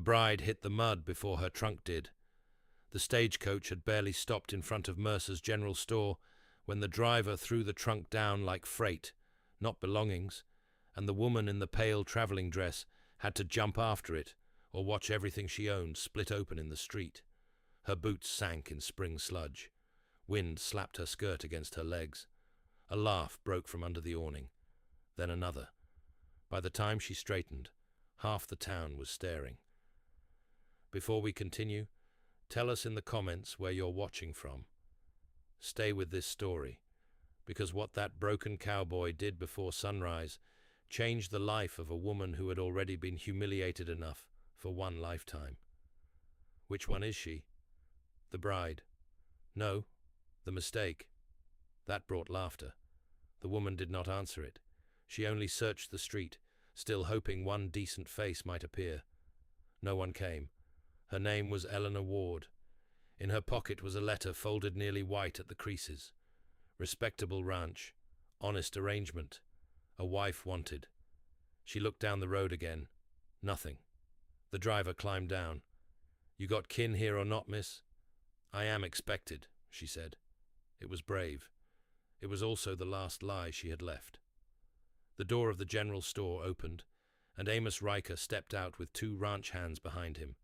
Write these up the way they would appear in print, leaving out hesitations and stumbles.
bride hit the mud before her trunk did. The stagecoach had barely stopped in front of Mercer's general store when the driver threw the trunk down like freight, not belongings, and the woman in the pale traveling dress had to jump after it or watch everything she owned split open in the street. Her boots sank in spring sludge. Wind slapped her skirt against her legs. A laugh broke from under the awning. Then another. By the time she straightened, half the town was staring. Before we continue, tell us in the comments where you're watching from. Stay with this story, because what that broken cowboy did before sunrise changed the life of a woman who had already been humiliated enough for one lifetime. Which one is she? The bride? No, the mistake. That brought laughter. The woman did not answer it. She only searched the street, still hoping one decent face might appear. No one came. Her name was Eleanor Ward. In her pocket was a letter folded nearly white at the creases. Respectable ranch. Honest arrangement. A wife wanted. She looked down the road again. Nothing. The driver climbed down. You got kin here or not, miss? I am expected, she said. It was brave. It was also the last lie she had left. The door of the general store opened, and Amos Riker stepped out with two ranch hands behind him.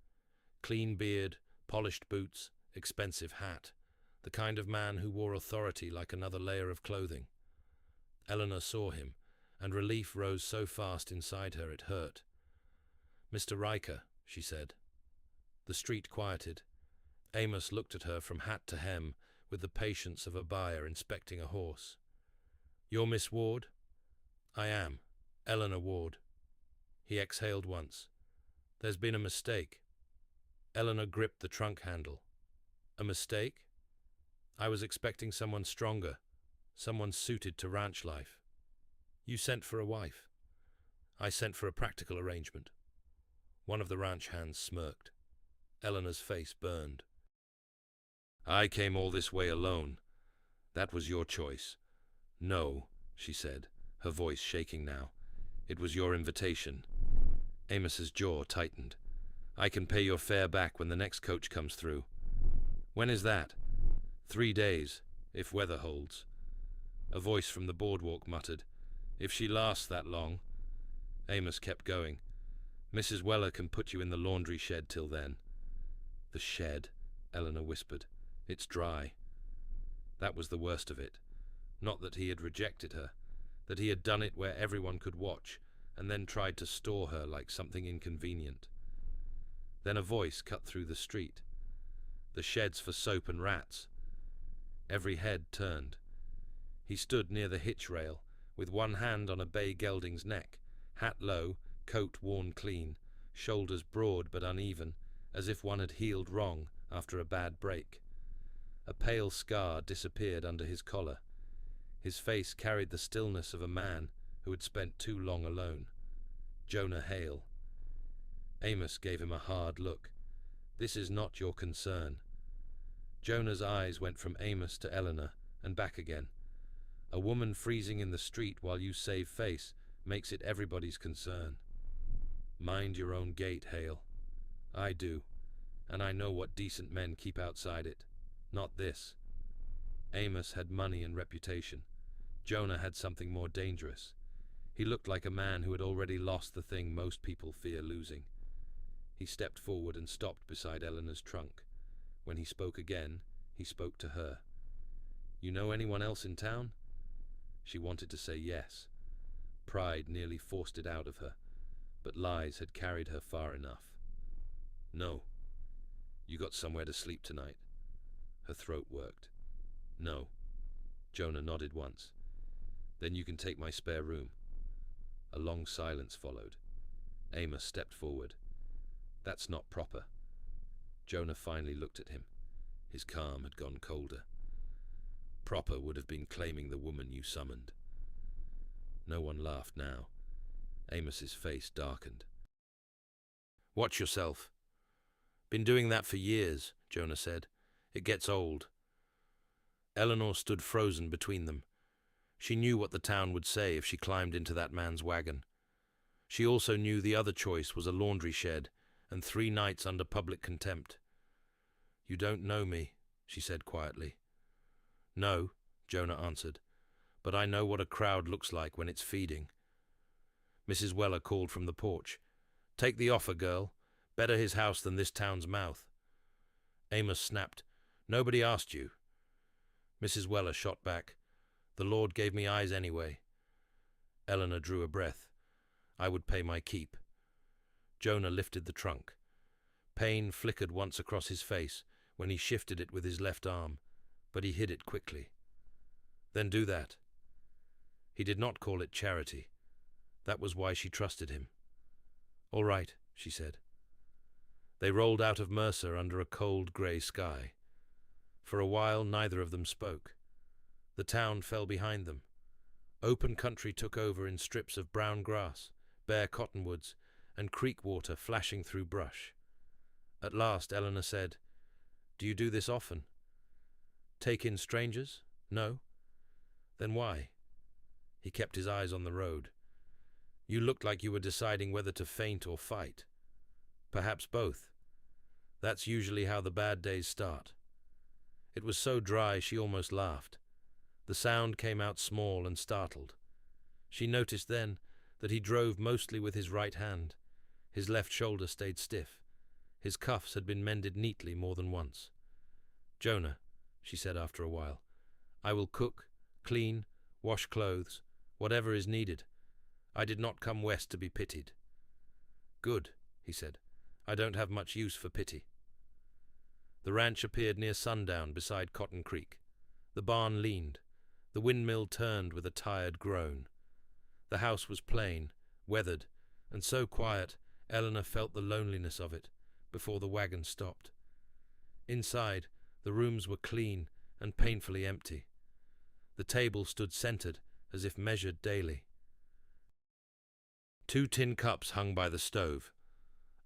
Clean beard, polished boots, expensive hat. The kind of man who wore authority like another layer of clothing. Eleanor saw him, and relief rose so fast inside her it hurt. Mr. Riker, she said. The street quieted. Amos looked at her from hat to hem with the patience of a buyer inspecting a horse. You're Miss Ward? I am. Eleanor Ward. He exhaled once. There's been a mistake. Eleanor gripped the trunk handle. A mistake? I was expecting someone stronger, someone suited to ranch life. You sent for a wife. I sent for a practical arrangement. One of the ranch hands smirked. Eleanor's face burned. I came all this way alone. That was your choice. No, she said, her voice shaking now. It was your invitation. Amos's jaw tightened. I can pay your fare back when the next coach comes through. When is that? 3 days, if weather holds. A voice from the boardwalk muttered, If she lasts that long. Amos kept going. Mrs. Weller can put you in the laundry shed till then. The shed, Eleanor whispered. It's dry. That was the worst of it. Not that he had rejected her, that he had done it where everyone could watch, and then tried to store her like something inconvenient. Then a voice cut through the street. The shed's for soap and rats. Every head turned. He stood near the hitch rail, with one hand on a bay gelding's neck, hat low, coat worn clean, shoulders broad but uneven, as if one had healed wrong after a bad break. A pale scar disappeared under his collar. His face carried the stillness of a man who had spent too long alone. Jonah Hale. Amos gave him a hard look. This is not your concern. Jonah's eyes went from Amos to Eleanor and back again. A woman freezing in the street while you save face makes it everybody's concern. Mind your own gate, Hale. I do, and I know what decent men keep outside it. Not this. Amos had money and reputation. Jonah had something more dangerous. He looked like a man who had already lost the thing most people fear losing. He stepped forward and stopped beside Eleanor's trunk. When he spoke again, he spoke to her. You know anyone else in town? She wanted to say yes. Pride nearly forced it out of her, but lies had carried her far enough. No. You got somewhere to sleep tonight? Her throat worked. No. Jonah nodded once. Then you can take my spare room. A long silence followed. Amos stepped forward. That's not proper. Jonah finally looked at him. His calm had gone colder. Proper would have been claiming the woman you summoned. No one laughed now. Amos's face darkened. Watch yourself. Been doing that for years, Jonah said. It gets old. Eleanor stood frozen between them. She knew what the town would say if she climbed into that man's wagon. She also knew the other choice was a laundry shed, and 3 nights under public contempt. "You don't know me," she said quietly. "No," Jonah answered, "but I know what a crowd looks like when it's feeding." Mrs. Weller called from the porch, "Take the offer, girl. Better his house than this town's mouth." Amos snapped, "Nobody asked you." Mrs. Weller shot back, "The Lord gave me eyes anyway." Eleanor drew a breath. "I would pay my keep." Jonah lifted the trunk. Pain flickered once across his face when he shifted it with his left arm, but he hid it quickly. "Then do that." He did not call it charity. That was why she trusted him. "All right," she said. They rolled out of Mercer under a cold grey sky. For a while neither of them spoke. The town fell behind them. Open country took over in strips of brown grass, bare cottonwoods, and creek water flashing through brush. At last Eleanor said, "Do you do this often?" "Take in strangers? No." "Then why?" He kept his eyes on the road. "You looked like you were deciding whether to faint or fight." "Perhaps both. That's usually how the bad days start." It was so dry she almost laughed. The sound came out small and startled. She noticed then that he drove mostly with his right hand. His left shoulder stayed stiff. His cuffs had been mended neatly more than once. "Jonah," she said after a while, "I will cook, clean, wash clothes, whatever is needed. I did not come west to be pitied." "Good," he said. "I don't have much use for pity." The ranch appeared near sundown beside Cotton Creek. The barn leaned. The windmill turned with a tired groan. The house was plain, weathered, and so quiet Eleanor felt the loneliness of it before the wagon stopped. Inside, the rooms were clean and painfully empty. The table stood centered as if measured daily. 2 tin cups hung by the stove.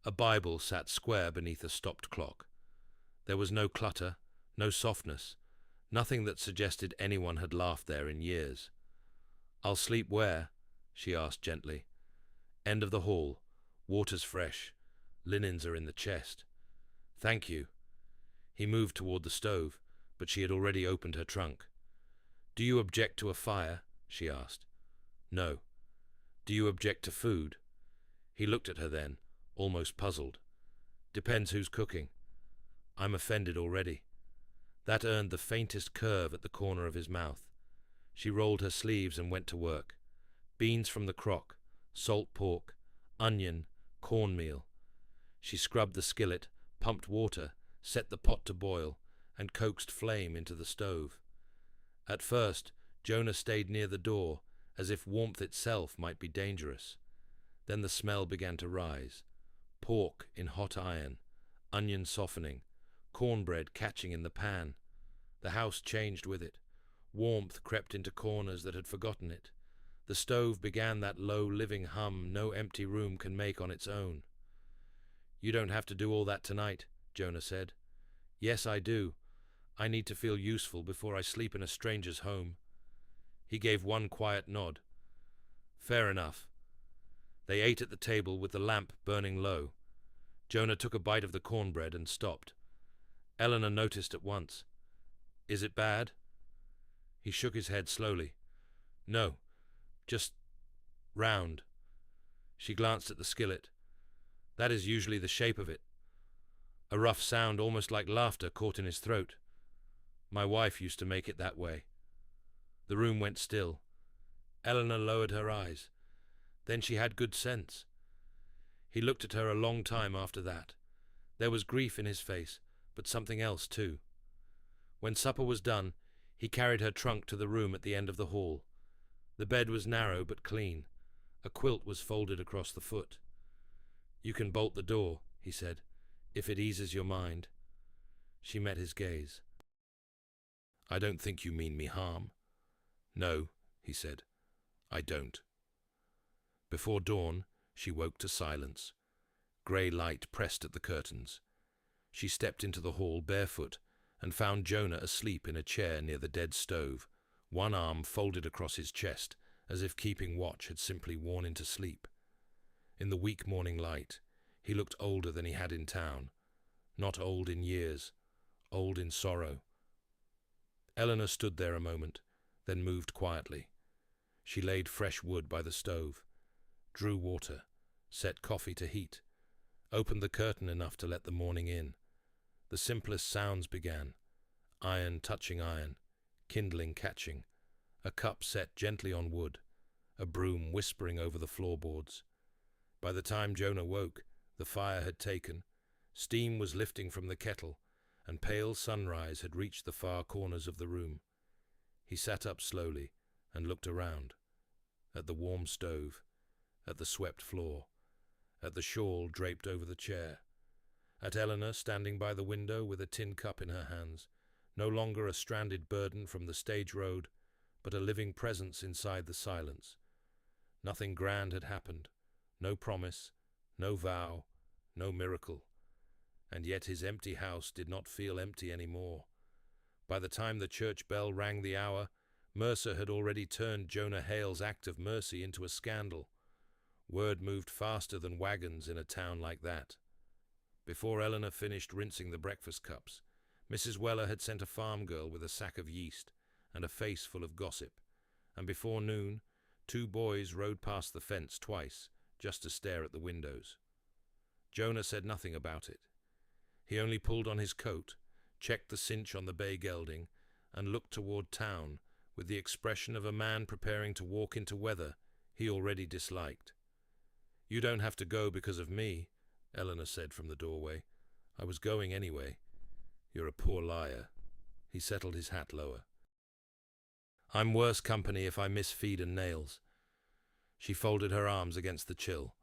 A Bible sat square beneath a stopped clock. There was no clutter, no softness, nothing that suggested anyone had laughed there in years. "I'll sleep where?" she asked gently. "End of the hall. Water's fresh. Linens are in the chest." "Thank you." He moved toward the stove, but she had already opened her trunk. "Do you object to a fire?" she asked. "No." "Do you object to food?" He looked at her then, almost puzzled. "Depends who's cooking." "I'm offended already." That earned the faintest curve at the corner of his mouth. She rolled her sleeves and went to work. Beans from the crock, salt pork, onion, cornmeal. She scrubbed the skillet, pumped water, set the pot to boil, and coaxed flame into the stove. At first, Jonah stayed near the door, as if warmth itself might be dangerous. Then the smell began to rise. Pork in hot iron, onion softening, cornbread catching in the pan. The house changed with it. Warmth crept into corners that had forgotten it. The stove began that low living hum no empty room can make on its own. "You don't have to do all that tonight," Jonah said. "Yes, I do. I need to feel useful before I sleep in a stranger's home." He gave one quiet nod. "Fair enough." They ate at the table with the lamp burning low. Jonah took a bite of the cornbread and stopped. Eleanor noticed at once. "Is it bad?" He shook his head slowly. "No, just round." She glanced at the skillet. "That is usually the shape of it." A rough sound almost like laughter caught in his throat. "My wife used to make it that way." The room went still. Eleanor lowered her eyes. Then she had good sense. He looked at her a long time after that. There was grief in his face, but something else too. When supper was done, he carried her trunk to the room at the end of the hall. The bed was narrow but clean. A quilt was folded across the foot. "You can bolt the door," he said, "if it eases your mind." She met his gaze. "I don't think you mean me harm." "No," he said, "I don't." Before dawn, she woke to silence. Grey light pressed at the curtains. She stepped into the hall barefoot and found Jonah asleep in a chair near the dead stove, one arm folded across his chest, as if keeping watch had simply worn into sleep. In the weak morning light, He looked older than he had in town. Not old in years, old in sorrow. Eleanor stood there a moment, then moved quietly. She laid fresh wood by the stove, drew water, set coffee to heat, opened the curtain enough to let the morning in. The simplest sounds began, iron touching iron, kindling catching, a cup set gently on wood, a broom whispering over the floorboards. By the time Jonah woke, the fire had taken, steam was lifting from the kettle, and pale sunrise had reached the far corners of the room. He sat up slowly and looked around, at the warm stove, at the swept floor, at the shawl draped over the chair, at Eleanor standing by the window with a tin cup in her hands, no longer a stranded burden from the stage road, but a living presence inside the silence. Nothing grand had happened, no promise, no vow, no miracle. And yet his empty house did not feel empty anymore. By the time the church bell rang the hour, Mercer had already turned Jonah Hale's act of mercy into a scandal. Word moved faster than wagons in a town like that. Before Eleanor finished rinsing the breakfast cups, Mrs. Weller had sent a farm girl with a sack of yeast and a face full of gossip, and before noon, 2 boys rode past the fence twice, just to stare at the windows. Jonah said nothing about it. He only pulled on his coat, checked the cinch on the bay gelding, and looked toward town with the expression of a man preparing to walk into weather he already disliked. "You don't have to go because of me," Eleanor said from the doorway. "I was going anyway." "You're a poor liar." He settled his hat lower. "I'm worse company if I miss feed and nails." She folded her arms against the chill.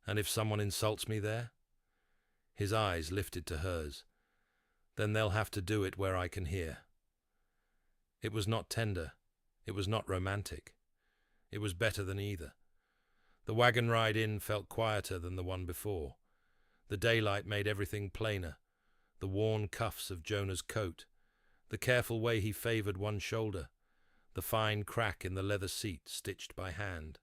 "And if someone insults me there?" His eyes lifted to hers. "Then they'll have to do it where I can hear." It was not tender. It was not romantic. It was better than either. The wagon ride in felt quieter than the one before. The daylight made everything plainer. The worn cuffs of Jonah's coat, the careful way he favored one shoulder, the fine crack in the leather seat stitched by hand.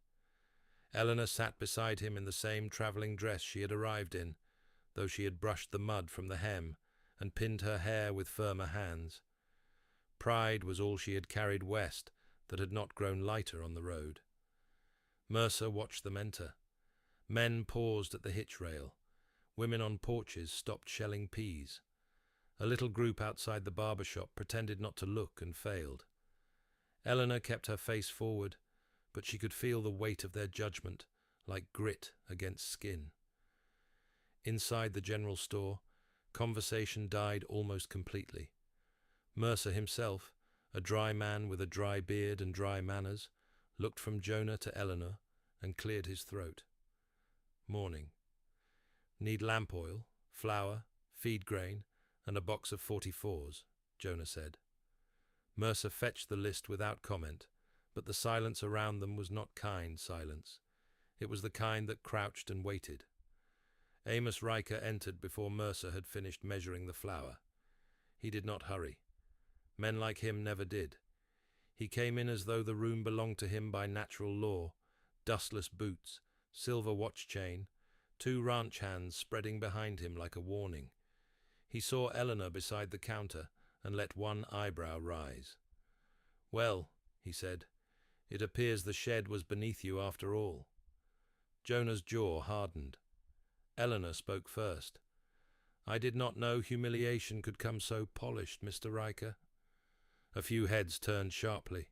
Eleanor sat beside him in the same traveling dress she had arrived in, though she had brushed the mud from the hem and pinned her hair with firmer hands. Pride was all she had carried west that had not grown lighter on the road. Mercer watched them enter. Men paused at the hitch rail. Women on porches stopped shelling peas. A little group outside the barber shop pretended not to look and failed. Eleanor kept her face forward, but she could feel the weight of their judgment, like grit against skin. Inside the general store, conversation died almost completely. Mercer himself, a dry man with a dry beard and dry manners, looked from Jonah to Eleanor and cleared his throat. "Morning. Need lamp oil, flour, feed grain, and a box of 44s, Jonah said. Mercer fetched the list without comment, but the silence around them was not kind silence. It was the kind that crouched and waited. Amos Riker entered before Mercer had finished measuring the flour. He did not hurry. Men like him never did. He came in as though the room belonged to him by natural law, dustless boots, silver watch chain, 2 ranch hands spreading behind him like a warning. He saw Eleanor beside the counter and let one eyebrow rise. "Well," he said, "it appears the shed was beneath you after all." Jonah's jaw hardened. Eleanor spoke first. "I did not know humiliation could come so polished, Mr. Riker." A few heads turned sharply.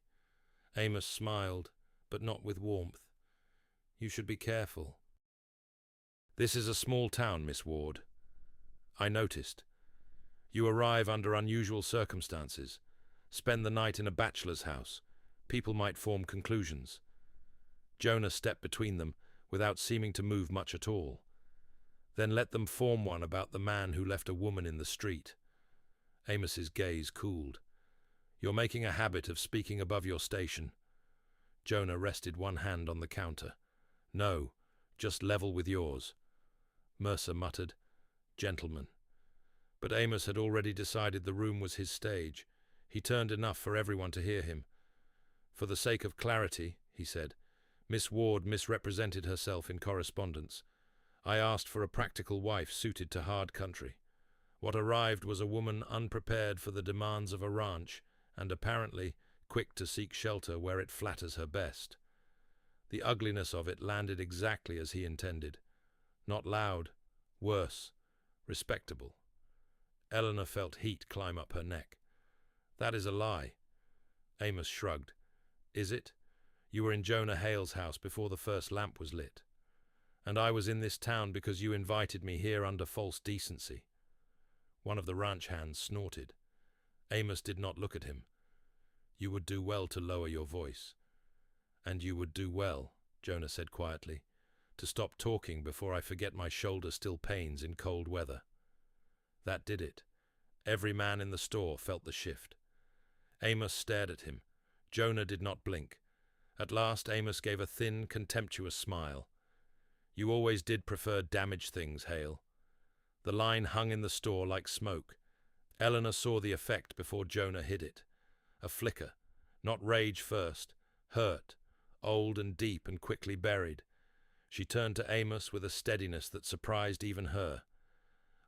Amos smiled, but not with warmth. "You should be careful." "This is a small town, Miss Ward." "I noticed. You arrive under unusual circumstances. Spend the night in a bachelor's house. People might form conclusions." Jonah stepped between them, without seeming to move much at all. "Then let them form one about the man who left a woman in the street." Amos's gaze cooled. "You're making a habit of speaking above your station." Jonah rested one hand on the counter. "No, just level with yours." Mercer muttered, "Gentlemen." But Amos had already decided the room was his stage. He turned enough for everyone to hear him. "For the sake of clarity," he said, "Miss Ward misrepresented herself in correspondence. I asked for a practical wife suited to hard country. What arrived was a woman unprepared for the demands of a ranch and apparently quick to seek shelter where it flatters her best. The ugliness of it landed exactly as he intended. Not loud, worse, respectable. Eleanor felt heat climb up her neck. That is a lie. Amos shrugged. Is it? You were in Jonah Hale's house before the first lamp was lit. And I was in this town because you invited me here under false decency. One of the ranch hands snorted. Amos did not look at him. You would do well to lower your voice. And you would do well, Jonah said quietly, to stop talking before I forget my shoulder still pains in cold weather. That did it. Every man in the store felt the shift. Amos stared at him. Jonah did not blink. At last Amos gave a thin, contemptuous smile. You always did prefer damaged things, Hale. The line hung in the store like smoke. Eleanor saw the effect before Jonah hid it. A flicker, not rage first, hurt, old and deep and quickly buried. She turned to Amos with a steadiness that surprised even her.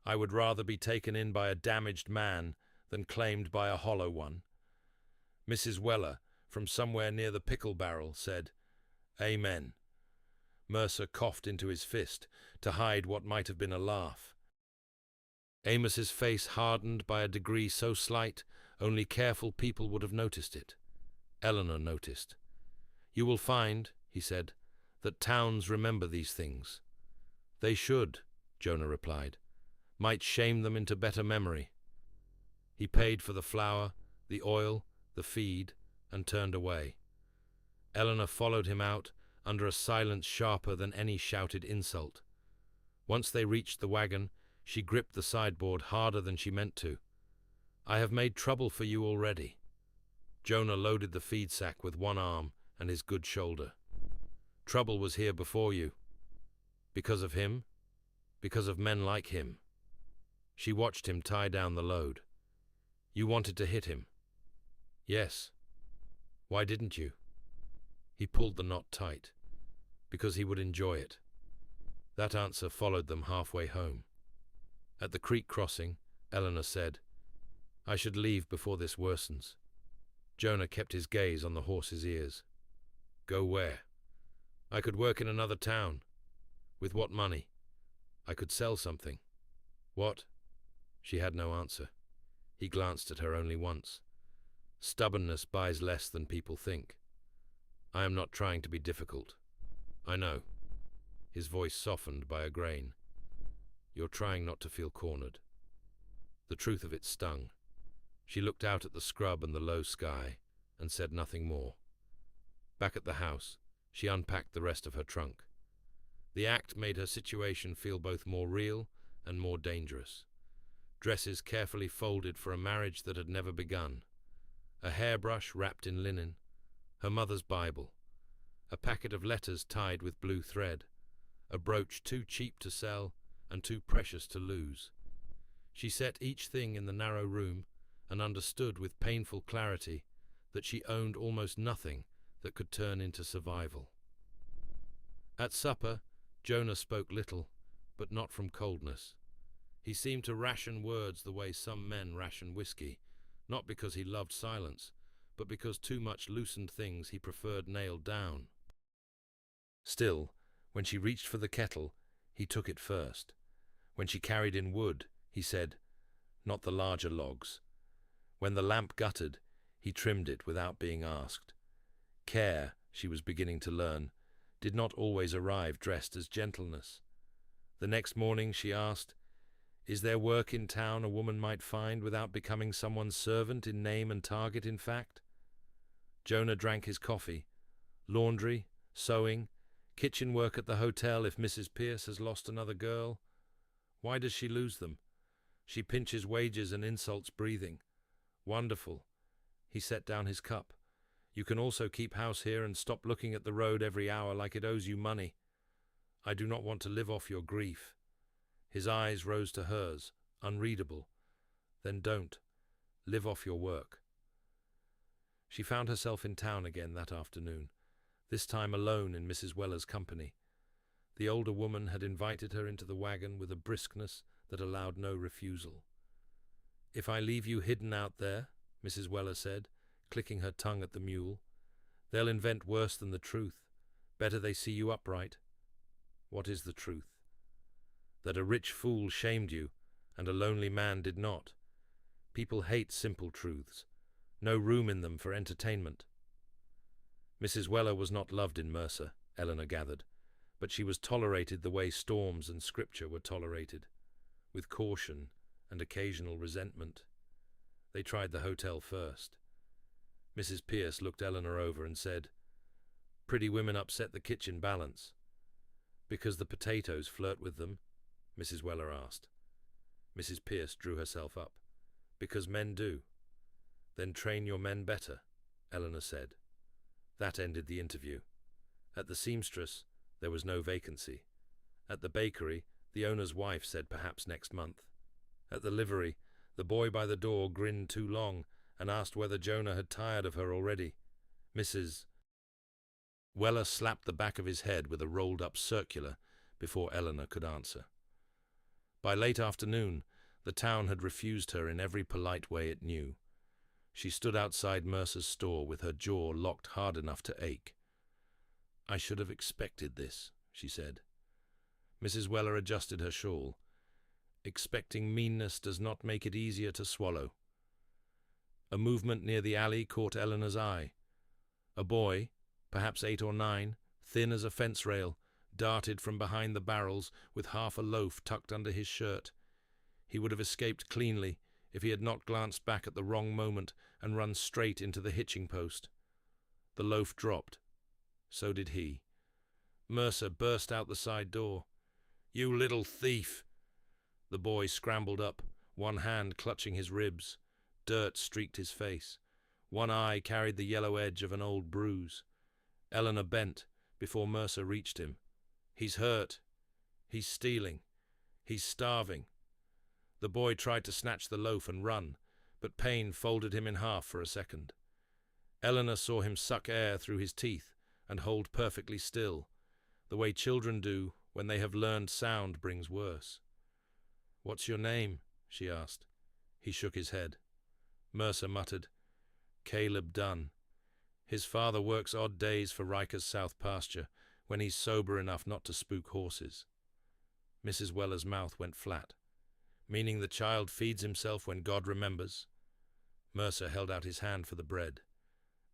I would rather be taken in by a damaged man than claimed by a hollow one. Mrs. Weller, from somewhere near the pickle barrel, said, Amen. Mercer coughed into his fist to hide what might have been a laugh. Amos's face hardened by a degree so slight only careful people would have noticed it. Eleanor noticed. You will find, he said, that towns remember these things. They should, Jonah replied. Might shame them into better memory. He paid for the flour, the oil, the feed, and turned away. Eleanor followed him out under a silence sharper than any shouted insult. Once they reached the wagon, she gripped the sideboard harder than she meant to. I have made trouble for you already. Jonah loaded the feed sack with one arm and his good shoulder. Trouble was here before you. Because of him? Because of men like him. She watched him tie down the load. You wanted to hit him. Yes. Why didn't you? He pulled the knot tight. Because he would enjoy it. That answer followed them halfway home. At the creek crossing, Eleanor said, I should leave before this worsens. Jonah kept his gaze on the horse's ears. Go where? I could work in another town. With what money? I could sell something. What? She had no answer. He glanced at her only once. Stubbornness buys less than people think. I am not trying to be difficult. I know. His voice softened by a grain. You're trying not to feel cornered. The truth of it stung. She looked out at the scrub and the low sky and said nothing more. Back at the house, she unpacked the rest of her trunk. The act made her situation feel both more real and more dangerous. Dresses carefully folded for a marriage that had never begun. A hairbrush wrapped in linen. Her mother's Bible. A packet of letters tied with blue thread. A brooch too cheap to sell and too precious to lose. She set each thing in the narrow room and understood with painful clarity that she owned almost nothing that could turn into survival. At supper, Jonah spoke little, but not from coldness. He seemed to ration words the way some men ration whiskey, not because he loved silence, but because too much loosened things he preferred nailed down. Still, when she reached for the kettle, he took it first. When she carried in wood, he said, not the larger logs. When the lamp guttered, he trimmed it without being asked. Care, she was beginning to learn, did not always arrive dressed as gentleness. The next morning she asked, Is there work in town a woman might find without becoming someone's servant in name and target, in fact? Jonah drank his coffee. Laundry, sewing, kitchen work at the hotel if Mrs. Pierce has lost another girl. Why does she lose them? She pinches wages and insults breathing. Wonderful. He set down his cup. You can also keep house here and stop looking at the road every hour like it owes you money. I do not want to live off your grief. His eyes rose to hers, unreadable. Then don't. Live off your work. She found herself in town again that afternoon, this time alone in Mrs. Weller's company. The older woman had invited her into the wagon with a briskness that allowed no refusal. "If I leave you hidden out there," Mrs. Weller said, clicking her tongue at the mule, "they'll invent worse than the truth. Better they see you upright." "What is the truth?" "That a rich fool shamed you, and a lonely man did not. People hate simple truths. No room in them for entertainment." Mrs. Weller was not loved in Mercer, Eleanor gathered, but she was tolerated the way storms and scripture were tolerated, with caution and occasional resentment. They tried the hotel first. Mrs. Pierce looked Eleanor over and said, "Pretty women upset the kitchen balance." "Because the potatoes flirt with them?" Mrs. Weller asked. Mrs. Pierce drew herself up. "Because men do." "Then train your men better," Eleanor said. That ended the interview. At the seamstress, there was no vacancy. At the bakery, the owner's wife said perhaps next month. At the livery, the boy by the door grinned too long and asked whether Jonah had tired of her already. Mrs. Weller slapped the back of his head with a rolled-up circular before Eleanor could answer. By late afternoon, the town had refused her in every polite way it knew. She stood outside Mercer's store with her jaw locked hard enough to ache. "I should have expected this," she said. Mrs. Weller adjusted her shawl. "Expecting meanness does not make it easier to swallow." A movement near the alley caught Eleanor's eye. A boy, perhaps 8 or 9, thin as a fence rail, darted from behind the barrels with half a loaf tucked under his shirt. He would have escaped cleanly if he had not glanced back at the wrong moment and run straight into the hitching post. The loaf dropped. So did he. Mercer burst out the side door. "You little thief!" The boy scrambled up, one hand clutching his ribs. Dirt streaked his face. One eye carried the yellow edge of an old bruise. Eleanor bent before Mercer reached him. "He's hurt. He's stealing. He's starving." The boy tried to snatch the loaf and run, but pain folded him in half for a second. Eleanor saw him suck air through his teeth and hold perfectly still, the way children do when they have learned sound brings worse. "What's your name?" she asked. He shook his head. Mercer muttered, "Caleb Dunn. His father works odd days for Riker's South pasture when he's sober enough not to spook horses." Mrs. Weller's mouth went flat. "Meaning the child feeds himself when God remembers?" Mercer held out his hand for the bread.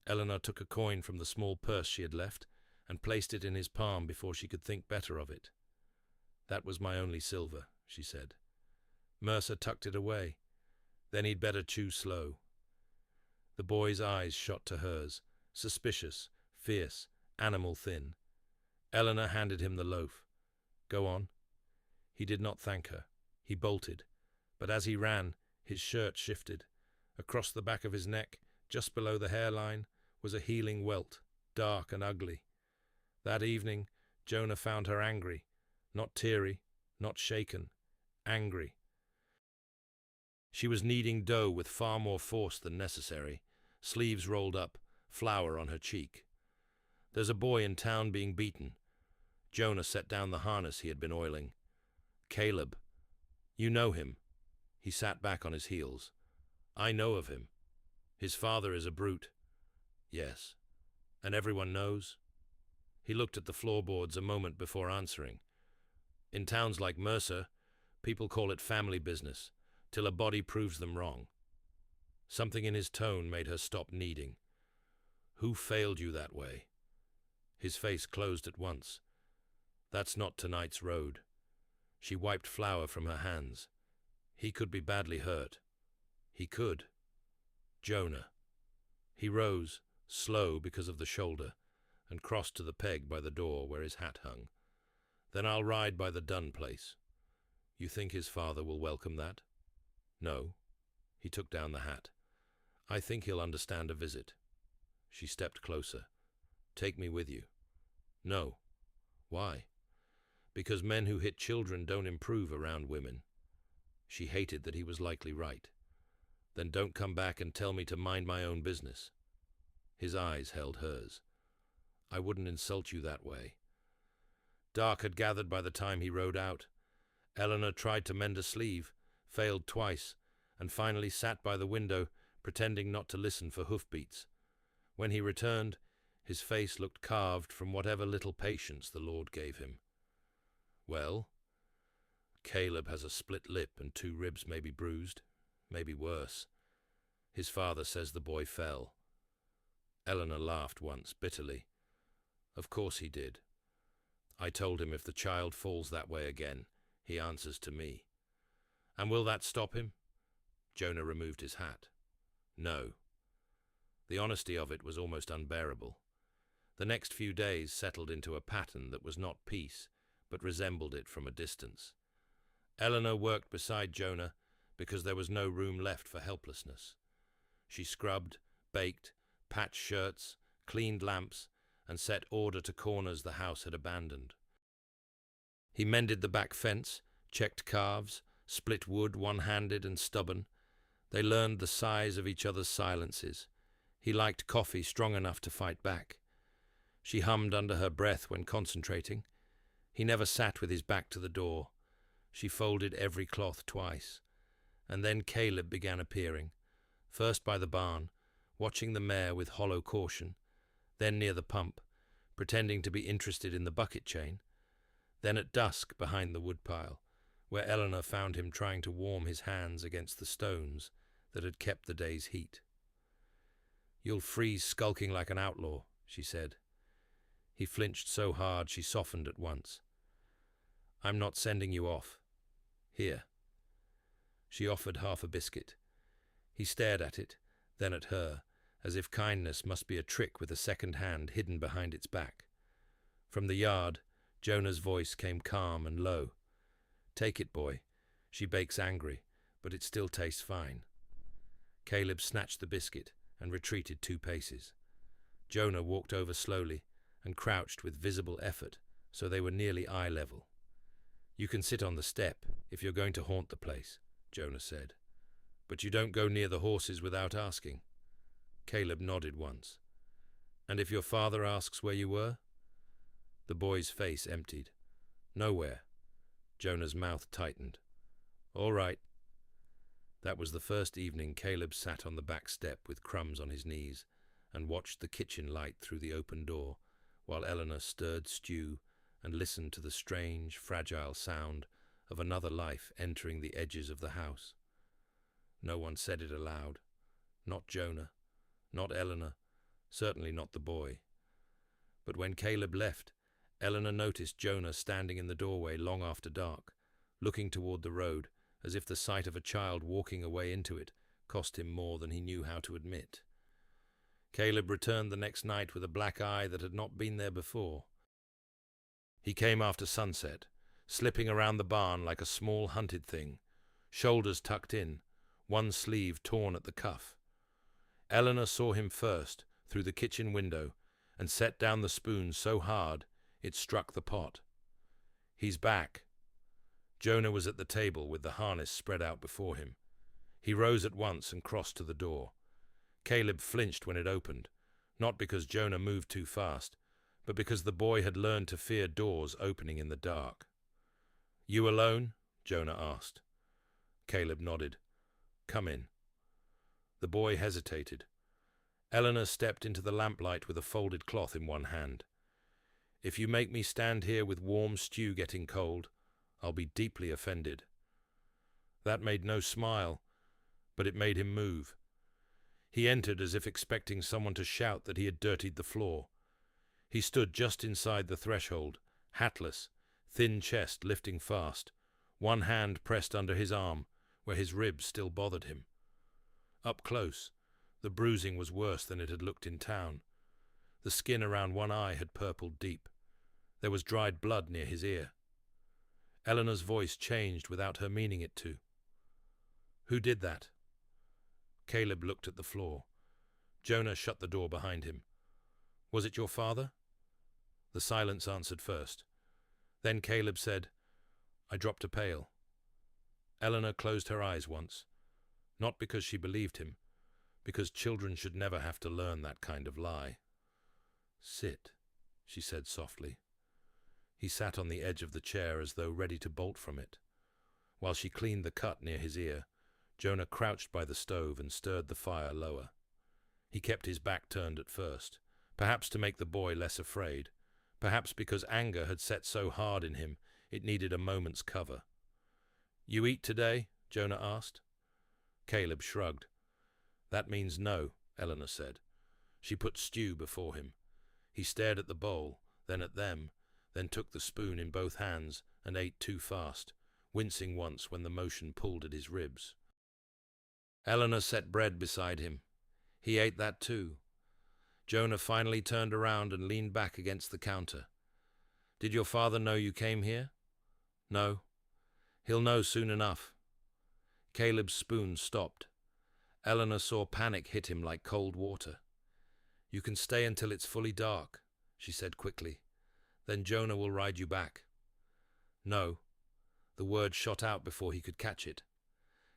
Eleanor took a coin from the small purse she had left and placed it in his palm before she could think better of it. "That was my only silver," she said. Mercer tucked it away. "Then he'd better chew slow." The boy's eyes shot to hers, suspicious, fierce, animal thin. Eleanor handed him the loaf. "Go on." He did not thank her. He bolted, but as he ran, his shirt shifted. Across the back of his neck, just below the hairline, was a healing welt, dark and ugly. That evening, Jonah found her angry, not teary, not shaken, angry. She was kneading dough with far more force than necessary, sleeves rolled up, flour on her cheek. "There's a boy in town being beaten." Jonah set down the harness he had been oiling. "Caleb. You know him." He sat back on his heels. "I know of him. His father is a brute." "Yes. And everyone knows?" He looked at the floorboards a moment before answering. "In towns like Mercer, people call it family business, till a body proves them wrong." Something in his tone made her stop kneading. "Who failed you that way?" His face closed at once. "That's not tonight's road." She wiped flour from her hands. "He could be badly hurt." "He could." "Jonah." He rose, slow because of the shoulder, and crossed to the peg by the door where his hat hung. "Then I'll ride by the Dunn place." "You think his father will welcome that?" "No." He took down the hat. "I think he'll understand a visit." She stepped closer. "Take me with you." "No." "Why?" "Because men who hit children don't improve around women." She hated that he was likely right. "Then don't come back and tell me to mind my own business." His eyes held hers. "I wouldn't insult you that way." Dark had gathered by the time he rode out. Eleanor tried to mend a sleeve, failed twice, and finally sat by the window, pretending not to listen for hoofbeats. When he returned, his face looked carved from whatever little patience the Lord gave him. "Well?" "Caleb has a split lip and 2 ribs may be bruised, maybe worse. His father says the boy fell." Eleanor laughed once, bitterly. "Of course he did. I told him if the child falls that way again, he answers to me." "And will that stop him?" Jonah removed his hat. "No." The honesty of it was almost unbearable. The next few days settled into a pattern that was not peace, but resembled it from a distance. Eleanor worked beside Jonah because there was no room left for helplessness. She scrubbed, baked, patched shirts, cleaned lamps, and set order to corners the house had abandoned. He mended the back fence, checked calves, split wood one-handed and stubborn. They learned the size of each other's silences. He liked coffee strong enough to fight back. She hummed under her breath when concentrating. He never sat with his back to the door. She folded every cloth twice. And then Caleb began appearing, first by the barn, watching the mare with hollow caution, then near the pump, pretending to be interested in the bucket chain, then at dusk behind the woodpile, where Eleanor found him trying to warm his hands against the stones that had kept the day's heat. "You'll freeze skulking like an outlaw," she said. He flinched so hard she softened at once. "I'm not sending you off. Here." She offered half a biscuit. He stared at it, then at her, as if kindness must be a trick with a second hand hidden behind its back. From the yard, Jonah's voice came calm and low. "Take it, boy. She bakes angry, but it still tastes fine." Caleb snatched the biscuit and retreated 2 paces. Jonah walked over slowly and crouched with visible effort, so they were nearly eye level. "You can sit on the step if you're going to haunt the place," Jonah said. "But you don't go near the horses without asking." Caleb nodded once. "And if your father asks where you were?" The boy's face emptied. "Nowhere." Jonah's mouth tightened. "All right." That was the first evening Caleb sat on the back step with crumbs on his knees and watched the kitchen light through the open door while Eleanor stirred stew and listened to the strange, fragile sound of another life entering the edges of the house. No one said it aloud. Not Jonah, not Eleanor, certainly not the boy. But when Caleb left, Eleanor noticed Jonah standing in the doorway long after dark, looking toward the road, as if the sight of a child walking away into it cost him more than he knew how to admit. Caleb returned the next night with a black eye that had not been there before. He came after sunset, slipping around the barn like a small hunted thing, shoulders tucked in, one sleeve torn at the cuff. Eleanor saw him first, through the kitchen window, and set down the spoon so hard it struck the pot. "He's back." Jonah was at the table with the harness spread out before him. He rose at once and crossed to the door. Caleb flinched when it opened, not because Jonah moved too fast, but because the boy had learned to fear doors opening in the dark. "You alone?" Jonah asked. Caleb nodded. "Come in." The boy hesitated. Eleanor stepped into the lamplight with a folded cloth in one hand. "If you make me stand here with warm stew getting cold, I'll be deeply offended." That made no smile, but it made him move. He entered as if expecting someone to shout that he had dirtied the floor. He stood just inside the threshold, hatless, thin chest lifting fast, one hand pressed under his arm, where his ribs still bothered him. Up close, the bruising was worse than it had looked in town. The skin around one eye had purpled deep. There was dried blood near his ear. Eleanor's voice changed without her meaning it to. "Who did that?" Caleb looked at the floor. Jonah shut the door behind him. "Was it your father?" The silence answered first. Then Caleb said, "I dropped a pail." Eleanor closed her eyes once, not because she believed him, because children should never have to learn that kind of lie. "Sit," she said softly. He sat on the edge of the chair as though ready to bolt from it. While she cleaned the cut near his ear, Jonah crouched by the stove and stirred the fire lower. He kept his back turned at first, perhaps to make the boy less afraid, perhaps because anger had set so hard in him it needed a moment's cover. "You eat today?" Jonah asked. Caleb shrugged. "That means no," Eleanor said. She put stew before him. He stared at the bowl, then at them, then took the spoon in both hands and ate too fast, wincing once when the motion pulled at his ribs. Eleanor set bread beside him. He ate that too. Jonah finally turned around and leaned back against the counter. "Did your father know you came here?" "No. He'll know soon enough." Caleb's spoon stopped. Eleanor saw panic hit him like cold water. "You can stay until it's fully dark," she said quickly. "Then Jonah will ride you back." "No." The word shot out before he could catch it.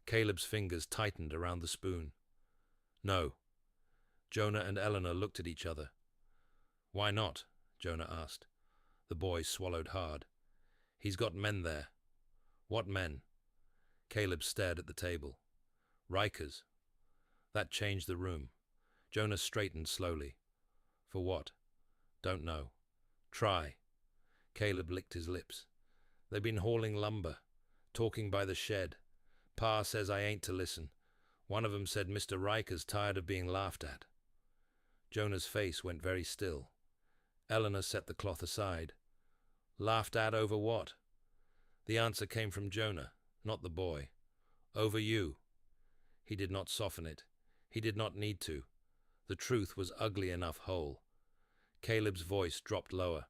Caleb's fingers tightened around the spoon. "No." Jonah and Eleanor looked at each other. "Why not?" Jonah asked. The boy swallowed hard. "He's got men there." "What men?" Caleb stared at the table. "Rikers." That changed the room. Jonah straightened slowly. "For what?" "Don't know." "Try." Caleb licked his lips. "They've been hauling lumber, talking by the shed. Pa says I ain't to listen. One of 'em said Mr. Riker's tired of being laughed at." Jonah's face went very still. Eleanor set the cloth aside. "Laughed at over what?" The answer came from Jonah, not the boy. "Over you." He did not soften it. He did not need to. The truth was ugly enough whole. Caleb's voice dropped lower.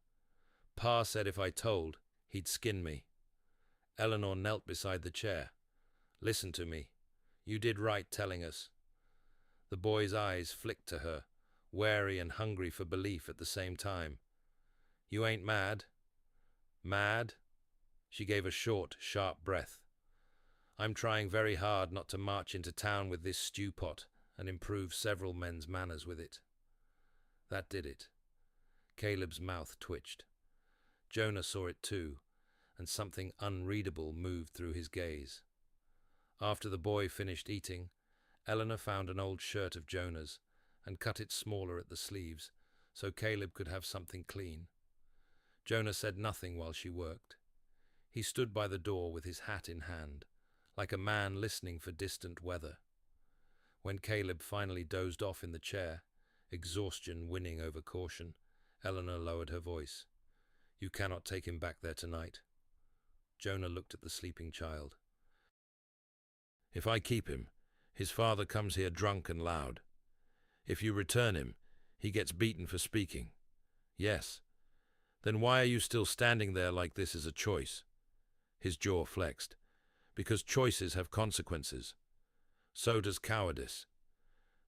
"Pa said if I told, he'd skin me." Eleanor knelt beside the chair. "Listen to me. You did right telling us." The boy's eyes flicked to her, wary and hungry for belief at the same time. "You ain't mad?" "Mad?" She gave a short, sharp breath. "I'm trying very hard not to march into town with this stew pot and improve several men's manners with it." That did it. Caleb's mouth twitched. Jonah saw it too, and something unreadable moved through his gaze. After the boy finished eating, Eleanor found an old shirt of Jonah's and cut it smaller at the sleeves so Caleb could have something clean. Jonah said nothing while she worked. He stood by the door with his hat in hand, like a man listening for distant weather. When Caleb finally dozed off in the chair, exhaustion winning over caution, Eleanor lowered her voice. "You cannot take him back there tonight." Jonah looked at the sleeping child. "If I keep him, his father comes here drunk and loud. If you return him, he gets beaten for speaking." "Yes." "Then why are you still standing there like this is a choice?" His jaw flexed. "Because choices have consequences. So does cowardice."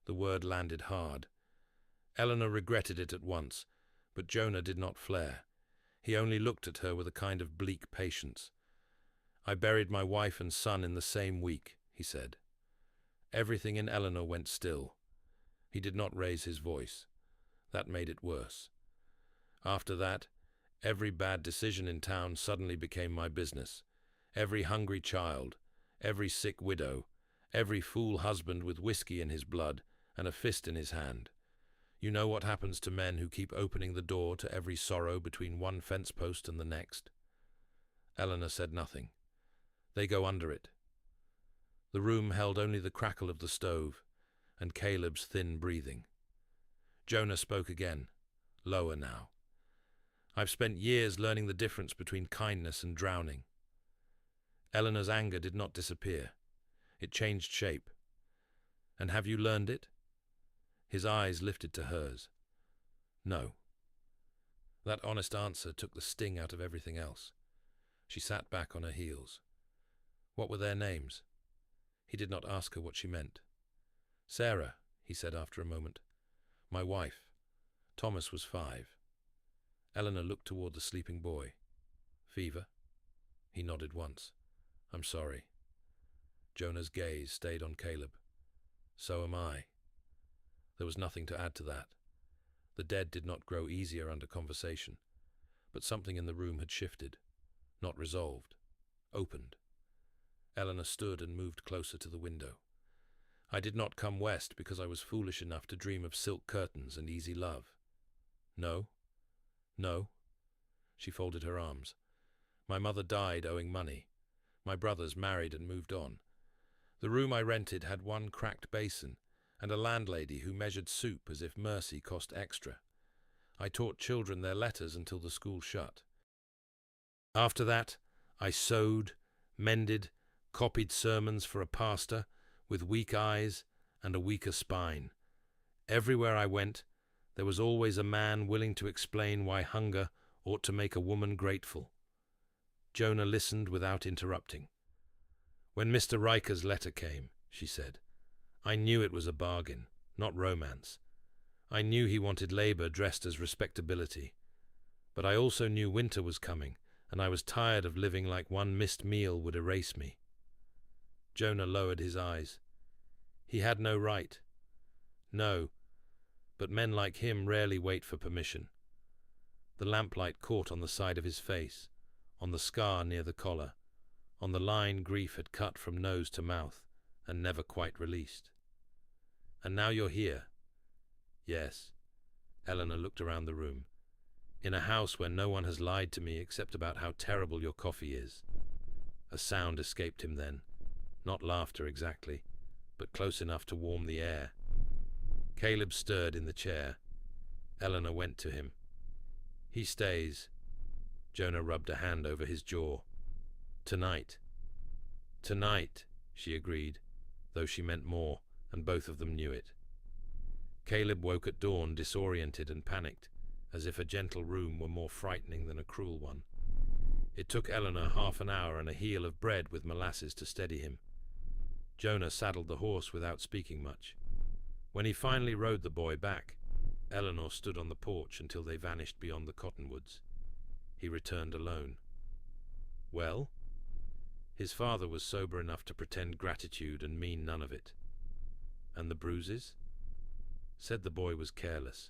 The word landed hard. Eleanor regretted it at once, but Jonah did not flare. He only looked at her with a kind of bleak patience. "I buried my wife and son in the same week," he said. Everything in Eleanor went still. He did not raise his voice. That made it worse. "After that, every bad decision in town suddenly became my business. Every hungry child, every sick widow, every fool husband with whiskey in his blood and a fist in his hand. You know what happens to men who keep opening the door to every sorrow between one fence post and the next?" Eleanor said nothing. "They go under it." The room held only the crackle of the stove and Caleb's thin breathing. Jonah spoke again, lower now. "I've spent years learning the difference between kindness and drowning." Eleanor's anger did not disappear. It changed shape. "And have you learned it?" His eyes lifted to hers. "No." That honest answer took the sting out of everything else. She sat back on her heels. "What were their names?" He did not ask her what she meant. "Sarah," he said after a moment. "My wife. Thomas was 5. Eleanor looked toward the sleeping boy. "Fever?" He nodded once. "I'm sorry." Jonah's gaze stayed on Caleb. "So am I." There was nothing to add to that. The dead did not grow easier under conversation. But something in the room had shifted, not resolved, opened. Eleanor stood and moved closer to the window. I did not come west because I was foolish enough to dream of silk curtains and easy love. No, no. She folded her arms. My mother died owing money. My brothers married and moved on. The room I rented had one cracked basin and a landlady who measured soup as if mercy cost extra. I taught children their letters until the school shut. After that, I sewed, mended, copied sermons for a pastor with weak eyes and a weaker spine. Everywhere I went, there was always a man willing to explain why hunger ought to make a woman grateful. Jonah listened without interrupting. When Mr. Riker's letter came, she said, I knew it was a bargain, not romance. I knew he wanted labor dressed as respectability. But I also knew winter was coming, and I was tired of living like one missed meal would erase me. Jonah lowered his eyes. He had no right. No, but men like him rarely wait for permission. The lamplight caught on the side of his face, on the scar near the collar, on the line grief had cut from nose to mouth and never quite released. And now you're here. Yes. Eleanor looked around the room. In a house where no one has lied to me except about how terrible your coffee is. A sound escaped him then. Not laughter exactly, but close enough to warm the air. Caleb stirred in the chair. Eleanor went to him. He stays. Jonah rubbed a hand over his jaw. Tonight. Tonight, she agreed, though she meant more, and both of them knew it. Caleb woke at dawn disoriented and panicked, as if a gentle room were more frightening than a cruel one. It took Eleanor half an hour and a heel of bread with molasses to steady him. Jonah saddled the horse without speaking much. When he finally rode the boy back, Eleanor stood on the porch until they vanished beyond the cottonwoods. He returned alone. Well? His father was sober enough to pretend gratitude and mean none of it. And the bruises? Said the boy was careless.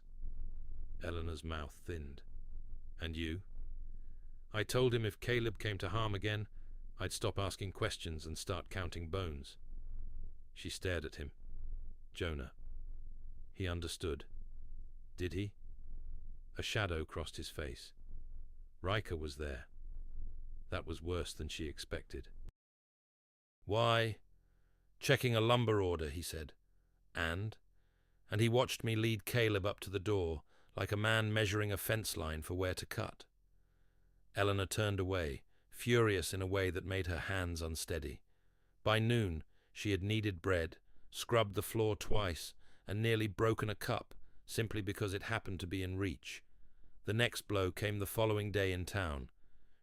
Eleanor's mouth thinned. And you? I told him if Caleb came to harm again, I'd stop asking questions and start counting bones. She stared at him. Jonah. He understood. Did he? A shadow crossed his face. Riker was there. That was worse than she expected. Why? Checking a lumber order, he said. And he watched me lead Caleb up to the door, like a man measuring a fence line for where to cut. Eleanor turned away, furious in a way that made her hands unsteady. By noon, she had kneaded bread, scrubbed the floor twice, and nearly broken a cup, simply because it happened to be in reach. The next blow came the following day in town.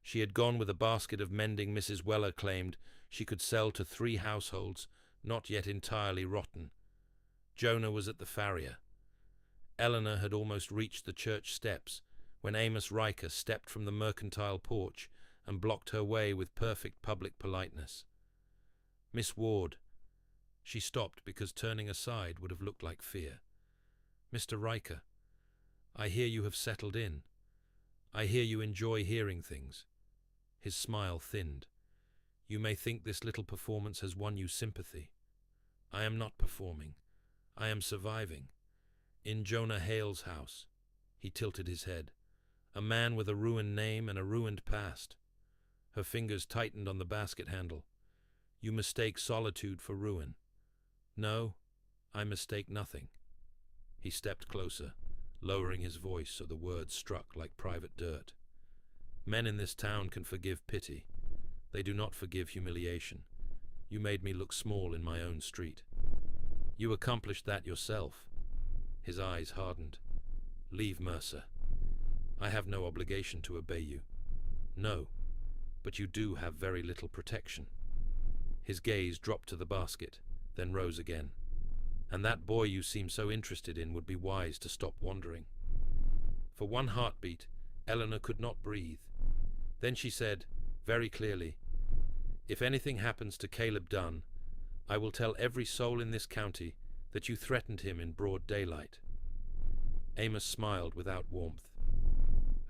She had gone with a basket of mending Mrs. Weller claimed she could sell to 3 households, not yet entirely rotten. Jonah was at the farrier. Eleanor had almost reached the church steps when Amos Riker stepped from the mercantile porch and blocked her way with perfect public politeness. Miss Ward. She stopped because turning aside would have looked like fear. Mr. Riker, I hear you have settled in. I hear you enjoy hearing things. His smile thinned. You may think this little performance has won you sympathy. I am not performing. I am surviving. In Jonah Hale's house. He tilted his head. A man with a ruined name and a ruined past. Her fingers tightened on the basket handle. You mistake solitude for ruin. No, I mistake nothing. He stepped closer, lowering his voice so the words struck like private dirt. Men in this town can forgive pity. They do not forgive humiliation. You made me look small in my own street. You accomplished that yourself. His eyes hardened. Leave Mercer. I have no obligation to obey you. No, but you do have very little protection. His gaze dropped to the basket, then rose again. And that boy you seem so interested in would be wise to stop wandering. For one heartbeat, Eleanor could not breathe. Then she said, very clearly, if anything happens to Caleb Dunn, I will tell every soul in this county that you threatened him in broad daylight. Amos smiled without warmth.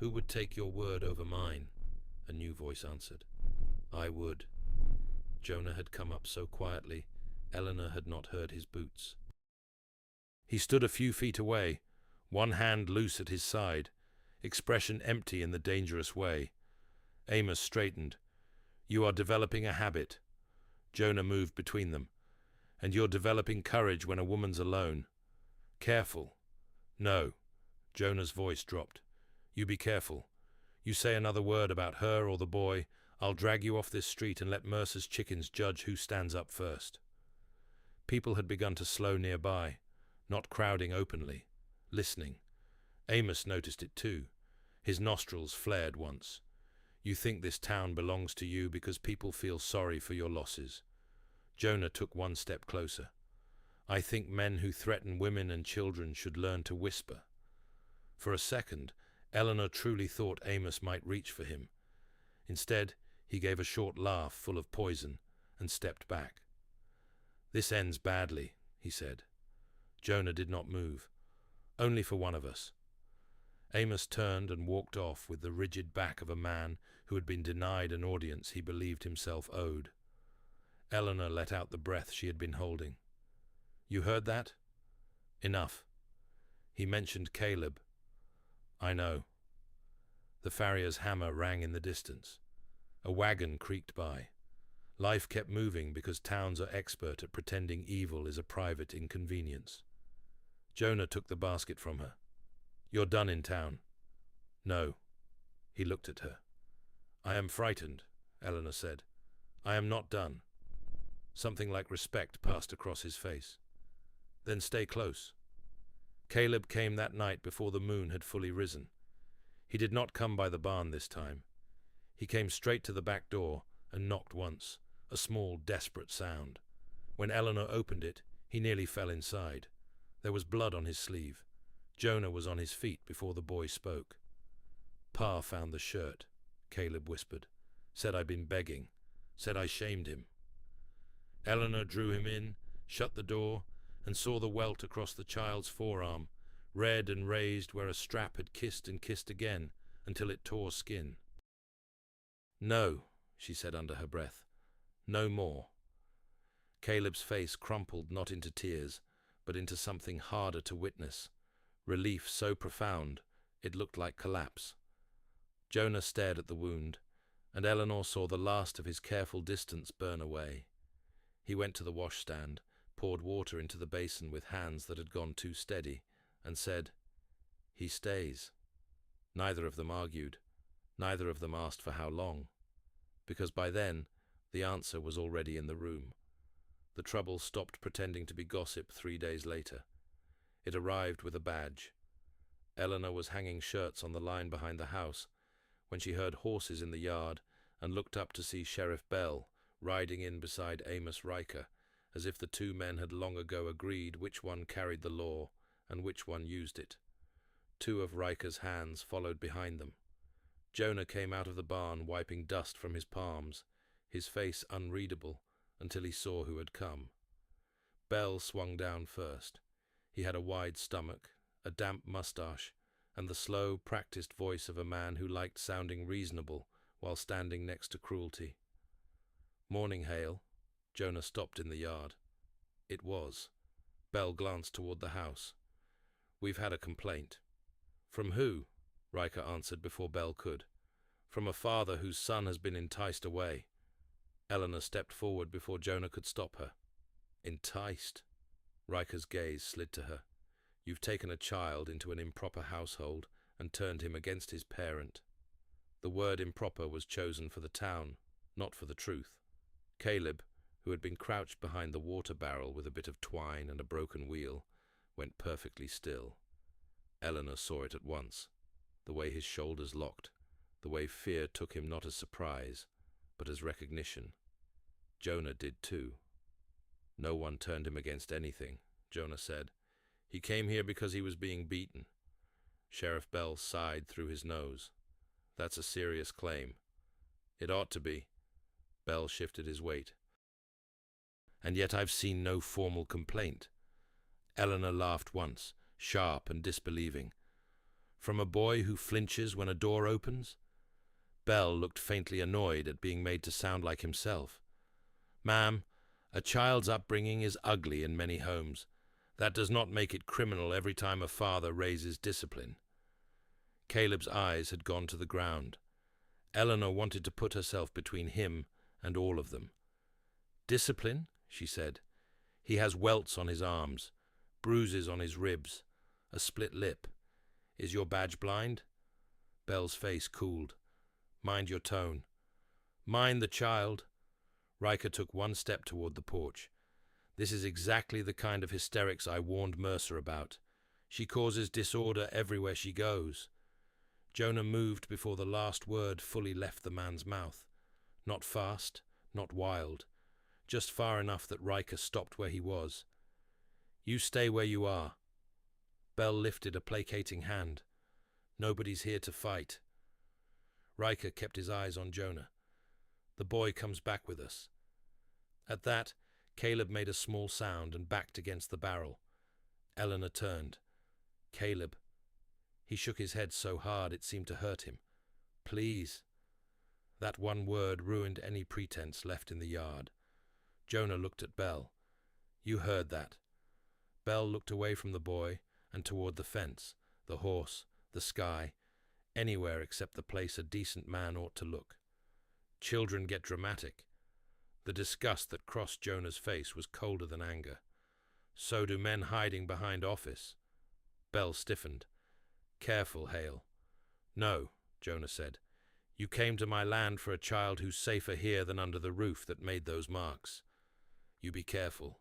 Who would take your word over mine? A new voice answered. I would. Jonah had come up so quietly, Eleanor had not heard his boots. He stood a few feet away, one hand loose at his side, expression empty in the dangerous way. Amos straightened. You are developing a habit. Jonah moved between them. And you're developing courage when a woman's alone. Careful. No. Jonah's voice dropped. You be careful. You say another word about her or the boy, I'll drag you off this street and let Mercer's chickens judge who stands up first. People had begun to slow nearby, not crowding openly, listening. Amos noticed it too. His nostrils flared once. You think this town belongs to you because people feel sorry for your losses. Jonah took one step closer. I think men who threaten women and children should learn to whisper. For a second, Eleanor truly thought Amos might reach for him. Instead, he gave a short laugh full of poison and stepped back. This ends badly, he said. Jonah did not move. Only for one of us. Amos turned and walked off with the rigid back of a man who had been denied an audience he believed himself owed. Eleanor let out the breath she had been holding. You heard that? Enough. He mentioned Caleb. I know. The farrier's hammer rang in the distance. A wagon creaked by. Life kept moving because towns are expert at pretending evil is a private inconvenience. Jonah took the basket from her. You're done in town. No. He looked at her. I am frightened, Eleanor said. I am not done. Something like respect passed across his face. Then stay close. Caleb came that night before the moon had fully risen. He did not come by the barn this time. He came straight to the back door and knocked once, a small, desperate sound. When Eleanor opened it, he nearly fell inside. There was blood on his sleeve. Jonah was on his feet before the boy spoke. Pa found the shirt, Caleb whispered. Said I'd been begging. Said I shamed him. Eleanor drew him in, shut the door, and saw the welt across the child's forearm, red and raised where a strap had kissed and kissed again until it tore skin. No, she said under her breath. No more. Caleb's face crumpled not into tears, but into something harder to witness, relief so profound it looked like collapse. Jonah stared at the wound, and Eleanor saw the last of his careful distance burn away. He went to the washstand, poured water into the basin with hands that had gone too steady, and said, He stays. Neither of them argued. Neither of them asked for how long, because by then the answer was already in the room. The trouble stopped pretending to be gossip 3 days later. It arrived with a badge. Eleanor was hanging shirts on the line behind the house when she heard horses in the yard and looked up to see Sheriff Bell riding in beside Amos Riker, as if the two men had long ago agreed which one carried the law and which one used it. 2 of Riker's hands followed behind them. Jonah came out of the barn wiping dust from his palms, his face unreadable until he saw who had come. Bell swung down first. He had a wide stomach, a damp mustache, and the slow, practiced voice of a man who liked sounding reasonable while standing next to cruelty. Morning, Hale. Jonah stopped in the yard. It was. Bell glanced toward the house. We've had a complaint. From who? Riker answered before Bell could. From a father whose son has been enticed away. Eleanor stepped forward before Jonah could stop her. Enticed? Riker's gaze slid to her. You've taken a child into an improper household and turned him against his parent. The word improper was chosen for the town, not for the truth. Caleb, who had been crouched behind the water barrel with a bit of twine and a broken wheel, went perfectly still. Eleanor saw it at once, the way his shoulders locked, the way fear took him not as surprise, but as recognition. Jonah did too. No one turned him against anything, Jonah said. He came here because he was being beaten. Sheriff Bell sighed through his nose. That's a serious claim. It ought to be. Bell shifted his weight. And yet I've seen no formal complaint. Eleanor laughed once, sharp and disbelieving. From a boy who flinches when a door opens? Bell looked faintly annoyed at being made to sound like himself. Ma'am, a child's upbringing is ugly in many homes. That does not make it criminal every time a father raises discipline. Caleb's eyes had gone to the ground. Eleanor wanted to put herself between him and all of them. Discipline, she said. He has welts on his arms, bruises on his ribs, a split lip. Is your badge blind? Bell's face cooled. Mind your tone. Mind the child. Riker took one step toward the porch. This is exactly the kind of hysterics I warned Mercer about. She causes disorder everywhere she goes. Jonah moved before the last word fully left the man's mouth. Not fast, not wild. Just far enough that Riker stopped where he was. You stay where you are. Bell lifted a placating hand. Nobody's here to fight. Riker kept his eyes on Jonah. The boy comes back with us. At that, Caleb made a small sound and backed against the barrel. Eleanor turned. Caleb. He shook his head so hard it seemed to hurt him. Please. That one word ruined any pretense left in the yard. Jonah looked at Bell. You heard that. Bell looked away from the boy and toward the fence, the horse, the sky, anywhere except the place a decent man ought to look. Children get dramatic. The disgust that crossed Jonah's face was colder than anger. So do men hiding behind office. Bell stiffened. Careful, Hale. No, Jonah said. You came to my land for a child who's safer here than under the roof that made those marks. You be careful.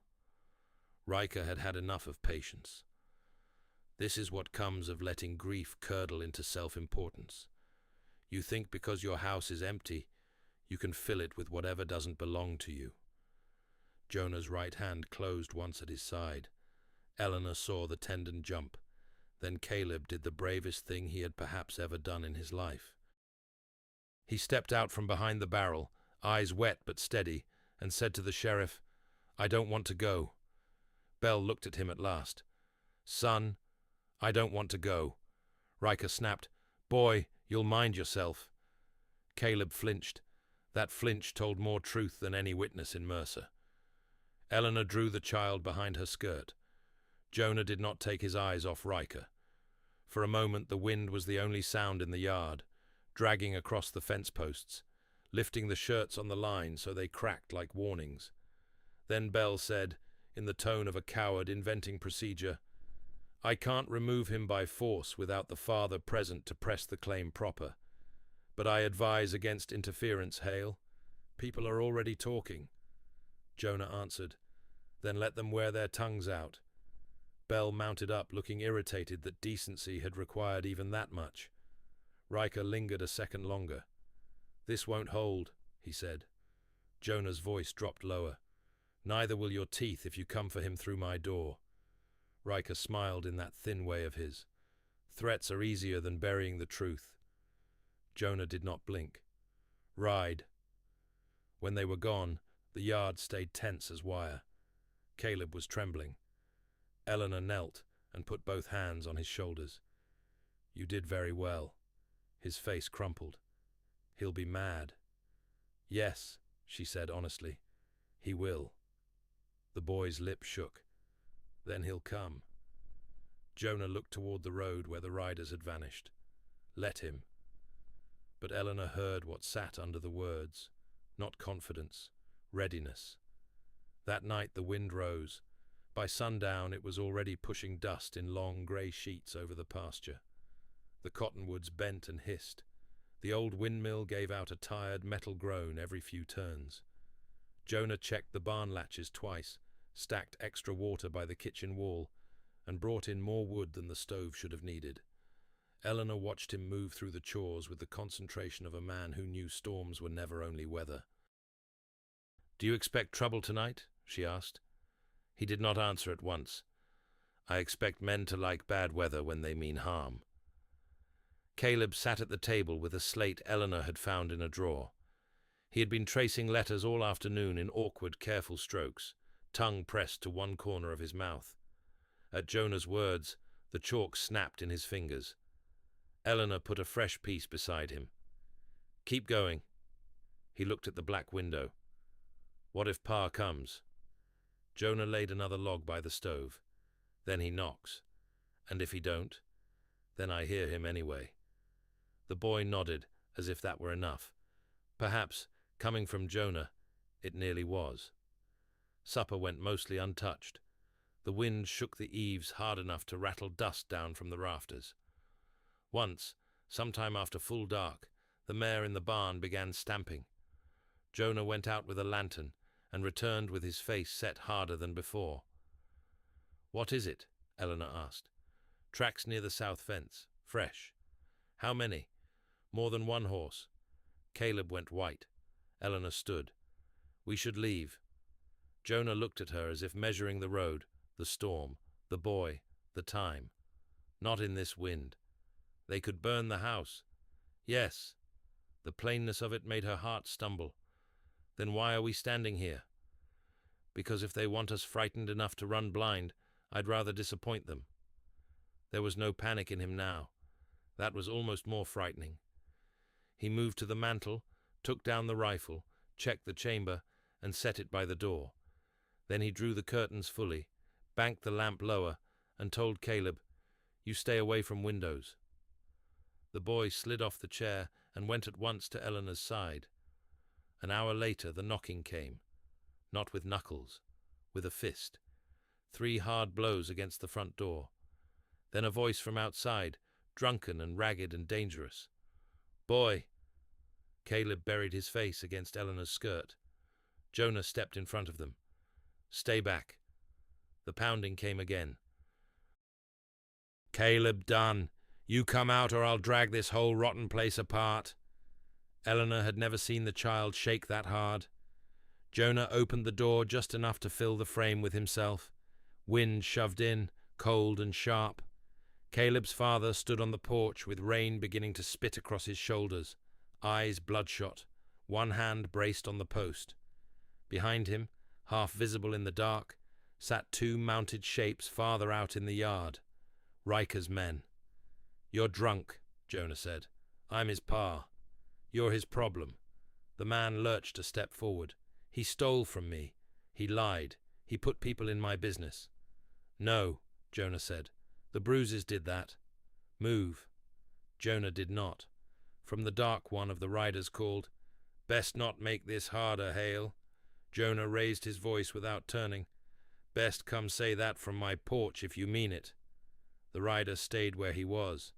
Riker had had enough of patience. This is what comes of letting grief curdle into self-importance. You think because your house is empty, you can fill it with whatever doesn't belong to you. Jonah's right hand closed once at his side. Eleanor saw the tendon jump. Then Caleb did the bravest thing he had perhaps ever done in his life. He stepped out from behind the barrel, eyes wet but steady, and said to the sheriff, I don't want to go. Bell looked at him at last. Son, I don't want to go. Riker snapped, Boy, you'll mind yourself. Caleb flinched. That flinch told more truth than any witness in Mercer. Eleanor drew the child behind her skirt. Jonah did not take his eyes off Riker. For a moment the wind was the only sound in the yard, dragging across the fence posts, lifting the shirts on the line so they cracked like warnings. Then Bell said, in the tone of a coward inventing procedure, I can't remove him by force without the father present to press the claim proper. But I advise against interference, Hale. People are already talking. Jonah answered, Then let them wear their tongues out. Bell mounted up, looking irritated that decency had required even that much. Riker lingered a second longer. This won't hold, he said. Jonah's voice dropped lower. Neither will your teeth if you come for him through my door. Riker smiled in that thin way of his. Threats are easier than burying the truth. Jonah did not blink. Ride. When they were gone, the yard stayed tense as wire. Caleb was trembling. Eleanor knelt and put both hands on his shoulders. You did very well. His face crumpled. He'll be mad. Yes, she said honestly. He will. The boy's lip shook. Then he'll come. Jonah looked toward the road where the riders had vanished. Let him. But Eleanor heard what sat under the words. Not confidence, readiness. That night the wind rose. By sundown it was already pushing dust in long grey sheets over the pasture. The cottonwoods bent and hissed. The old windmill gave out a tired metal groan every few turns. Jonah checked the barn latches twice, stacked extra water by the kitchen wall, and brought in more wood than the stove should have needed. Eleanor watched him move through the chores with the concentration of a man who knew storms were never only weather. Do you expect trouble tonight? She asked. He did not answer at once. I expect men to like bad weather when they mean harm. Caleb sat at the table with a slate Eleanor had found in a drawer. He had been tracing letters all afternoon in awkward, careful strokes, tongue pressed to one corner of his mouth. At Jonah's words, the chalk snapped in his fingers. Eleanor put a fresh piece beside him. Keep going. He looked at the black window. What if Pa comes? Jonah laid another log by the stove. Then he knocks. And if he don't? Then I hear him anyway. The boy nodded, as if that were enough. Perhaps, coming from Jonah, it nearly was. Supper went mostly untouched. The wind shook the eaves hard enough to rattle dust down from the rafters. Once, sometime after full dark, the mare in the barn began stamping. Jonah went out with a lantern and returned with his face set harder than before. "What is it?" Eleanor asked. "Tracks near the south fence. Fresh." "How many?" "More than one horse." Caleb went white. Eleanor stood. "We should leave." Jonah looked at her as if measuring the road, the storm, the boy, the time. "Not in this wind. They could burn the house." "Yes." The plainness of it made her heart stumble. "Then why are we standing here?" "Because if they want us frightened enough to run blind, I'd rather disappoint them." There was no panic in him now. That was almost more frightening. He moved to the mantel, took down the rifle, checked the chamber, and set it by the door. Then he drew the curtains fully, banked the lamp lower, and told Caleb, "You stay away from windows." The boy slid off the chair and went at once to Eleanor's side. An hour later the knocking came, not with knuckles, with a fist. 3 hard blows against the front door. Then a voice from outside, drunken and ragged and dangerous. "Boy!" Caleb buried his face against Eleanor's skirt. Jonah stepped in front of them. "Stay back." The pounding came again. "Caleb Dunn, you come out or I'll drag this whole rotten place apart." Eleanor had never seen the child shake that hard. Jonah opened the door just enough to fill the frame with himself. Wind shoved in, cold and sharp. Caleb's father stood on the porch with rain beginning to spit across his shoulders, eyes bloodshot, one hand braced on the post. Behind him, half visible in the dark, sat 2 mounted shapes farther out in the yard. Riker's men. "You're drunk," Jonah said. "I'm his pa. You're his problem." The man lurched a step forward. "He stole from me. He lied. He put people in my business." "No," Jonah said. "The Bruises did that. Move." Jonah did not. From the dark one of the riders called, "Best not make this harder, Hale." Jonah raised his voice without turning. "Best come say that from my porch if you mean it." The rider stayed where he was.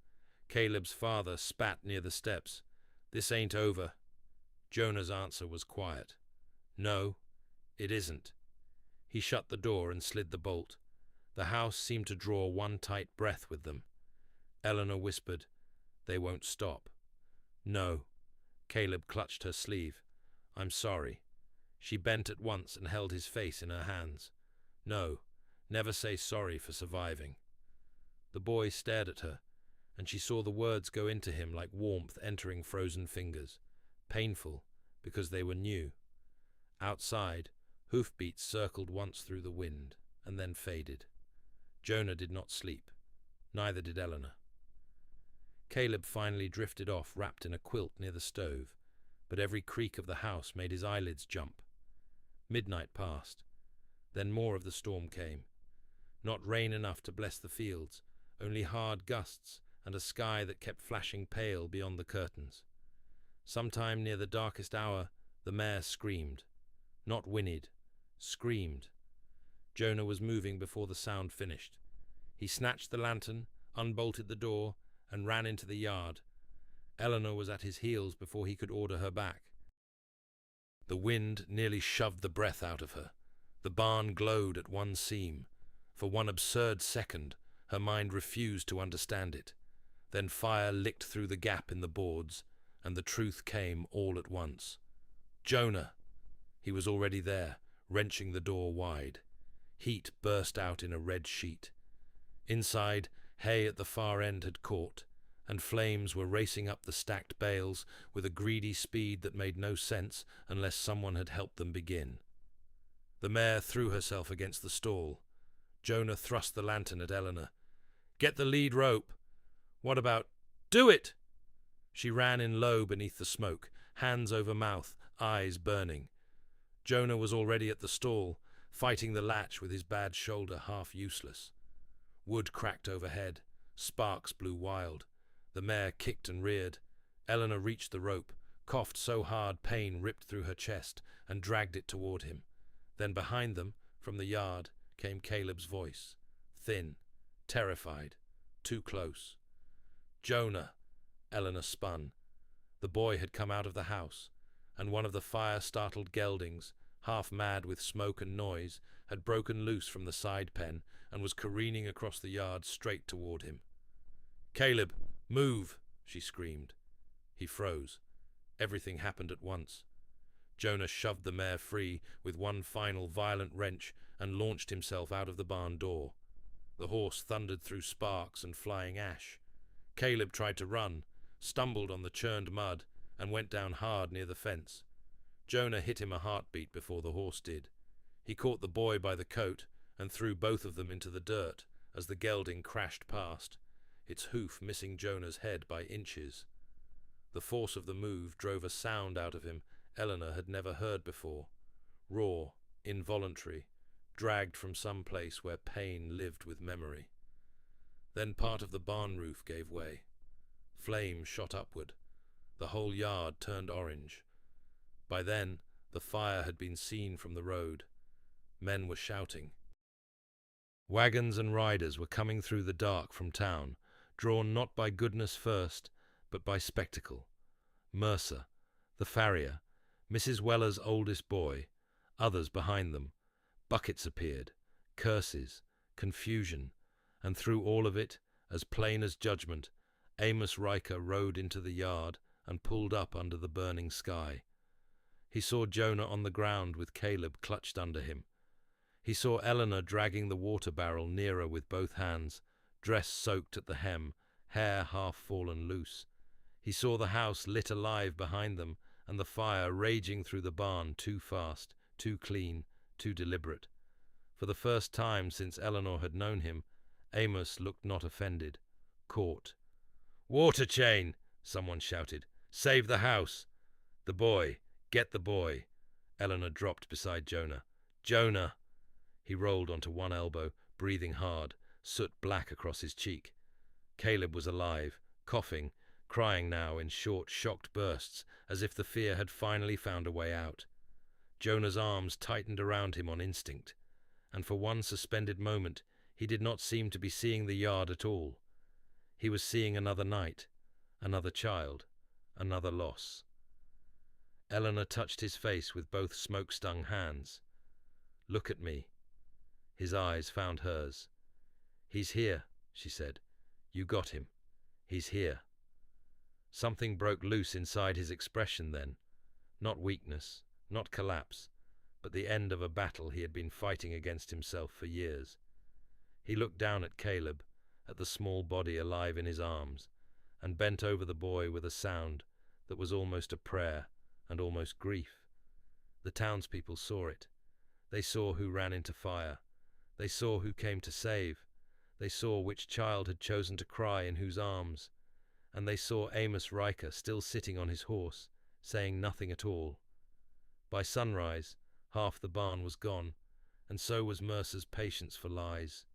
Caleb's father spat near the steps. "This ain't over." Jonah's answer was quiet. "No, it isn't." He shut the door and slid the bolt. The house seemed to draw one tight breath with them. Eleanor whispered, "They won't stop." "No." Caleb clutched her sleeve. "I'm sorry." She bent at once and held his face in her hands. "No, never say sorry for surviving." The boy stared at her, and she saw the words go into him like warmth entering frozen fingers, painful because they were new. Outside, hoofbeats circled once through the wind and then faded. Jonah did not sleep. Neither did Eleanor. Caleb finally drifted off, wrapped in a quilt near the stove, but every creak of the house made his eyelids jump. Midnight passed. Then more of the storm came. Not rain enough to bless the fields, only hard gusts and a sky that kept flashing pale beyond the curtains. Sometime near the darkest hour, the mare screamed. Not whinnied, screamed. Jonah was moving before the sound finished. He snatched the lantern, unbolted the door, and ran into the yard. Eleanor was at his heels before he could order her back. The wind nearly shoved the breath out of her. The barn glowed at one seam. For one absurd second, her mind refused to understand it. Then fire licked through the gap in the boards, and the truth came all at once. "Jonah!" He was already there, wrenching the door wide. Heat burst out in a red sheet. Inside, hay at the far end had caught, and flames were racing up the stacked bales with a greedy speed that made no sense unless someone had helped them begin. The mare threw herself against the stall. Jonah thrust the lantern at Eleanor. "Get the lead rope." "What about Do it!" She ran in low beneath the smoke, hands over mouth, eyes burning. Jonah was already at the stall, fighting the latch with his bad shoulder half useless. Wood cracked overhead. Sparks blew wild. The mare kicked and reared. Eleanor reached the rope, coughed so hard pain ripped through her chest, and dragged it toward him. Then behind them, from the yard, came Caleb's voice, thin, terrified, too close. "Jonah!" Eleanor spun. The boy had come out of the house, and one of the fire-startled geldings, half mad with smoke and noise, had broken loose from the side pen and was careening across the yard straight toward him. "Caleb, move!" she screamed. He froze. Everything happened at once. Jonah shoved the mare free with one final violent wrench and launched himself out of the barn door. The horse thundered through sparks and flying ash. Caleb tried to run, stumbled on the churned mud, and went down hard near the fence. Jonah hit him a heartbeat before the horse did. He caught the boy by the coat and threw both of them into the dirt as the gelding crashed past, its hoof missing Jonah's head by inches. The force of the move drove a sound out of him Eleanor had never heard before, raw, involuntary, dragged from some place where pain lived with memory. Then part of the barn roof gave way. Flame shot upward. The whole yard turned orange. By then, the fire had been seen from the road. Men were shouting. Wagons and riders were coming through the dark from town, drawn not by goodness first, but by spectacle. Mercer, the farrier, Mrs. Weller's oldest boy, others behind them. Buckets appeared, curses, confusion, and through all of it, as plain as judgment, Amos Riker rode into the yard and pulled up under the burning sky. He saw Jonah on the ground with Caleb clutched under him. He saw Eleanor dragging the water barrel nearer with both hands, dress soaked at the hem, hair half fallen loose. He saw the house lit alive behind them, and the fire raging through the barn too fast, too clean, too deliberate. For the first time since Eleanor had known him, Amos looked not offended, caught. "Water chain!" someone shouted. "Save the house!" "The boy! Get the boy!" Eleanor dropped beside Jonah. "Jonah!" He rolled onto one elbow, breathing hard, soot black across his cheek. Caleb was alive, coughing, crying now in short, shocked bursts, as if the fear had finally found a way out. Jonah's arms tightened around him on instinct, and for one suspended moment he did not seem to be seeing the yard at all. He was seeing another night, another child, another loss. Eleanor touched his face with both smoke-stung hands. "Look at me." His eyes found hers. "He's here," she said. "You got him. He's here." Something broke loose inside his expression then. Not weakness, not collapse, but the end of a battle he had been fighting against himself for years. He looked down at Caleb, at the small body alive in his arms, and bent over the boy with a sound that was almost a prayer and almost grief. The townspeople saw it. They saw who ran into fire. They saw who came to save. They saw which child had chosen to cry in whose arms. And they saw Amos Riker still sitting on his horse, saying nothing at all. By sunrise, half the barn was gone, and so was Mercer's patience for lies.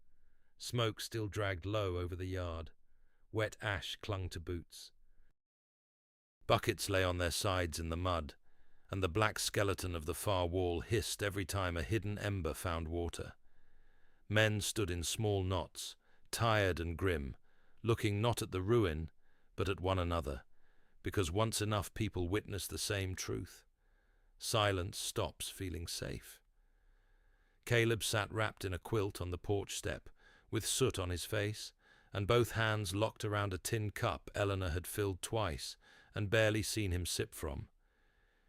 Smoke still dragged low over the yard. Wet ash clung to boots. Buckets lay on their sides in the mud, and the black skeleton of the far wall hissed every time a hidden ember found water. Men stood in small knots, tired and grim, looking not at the ruin, but at one another, because once enough people witnessed the same truth. Silence stops feeling safe. Caleb sat wrapped in a quilt on the porch step, with soot on his face, and both hands locked around a tin cup Eleanor had filled twice and barely seen him sip from.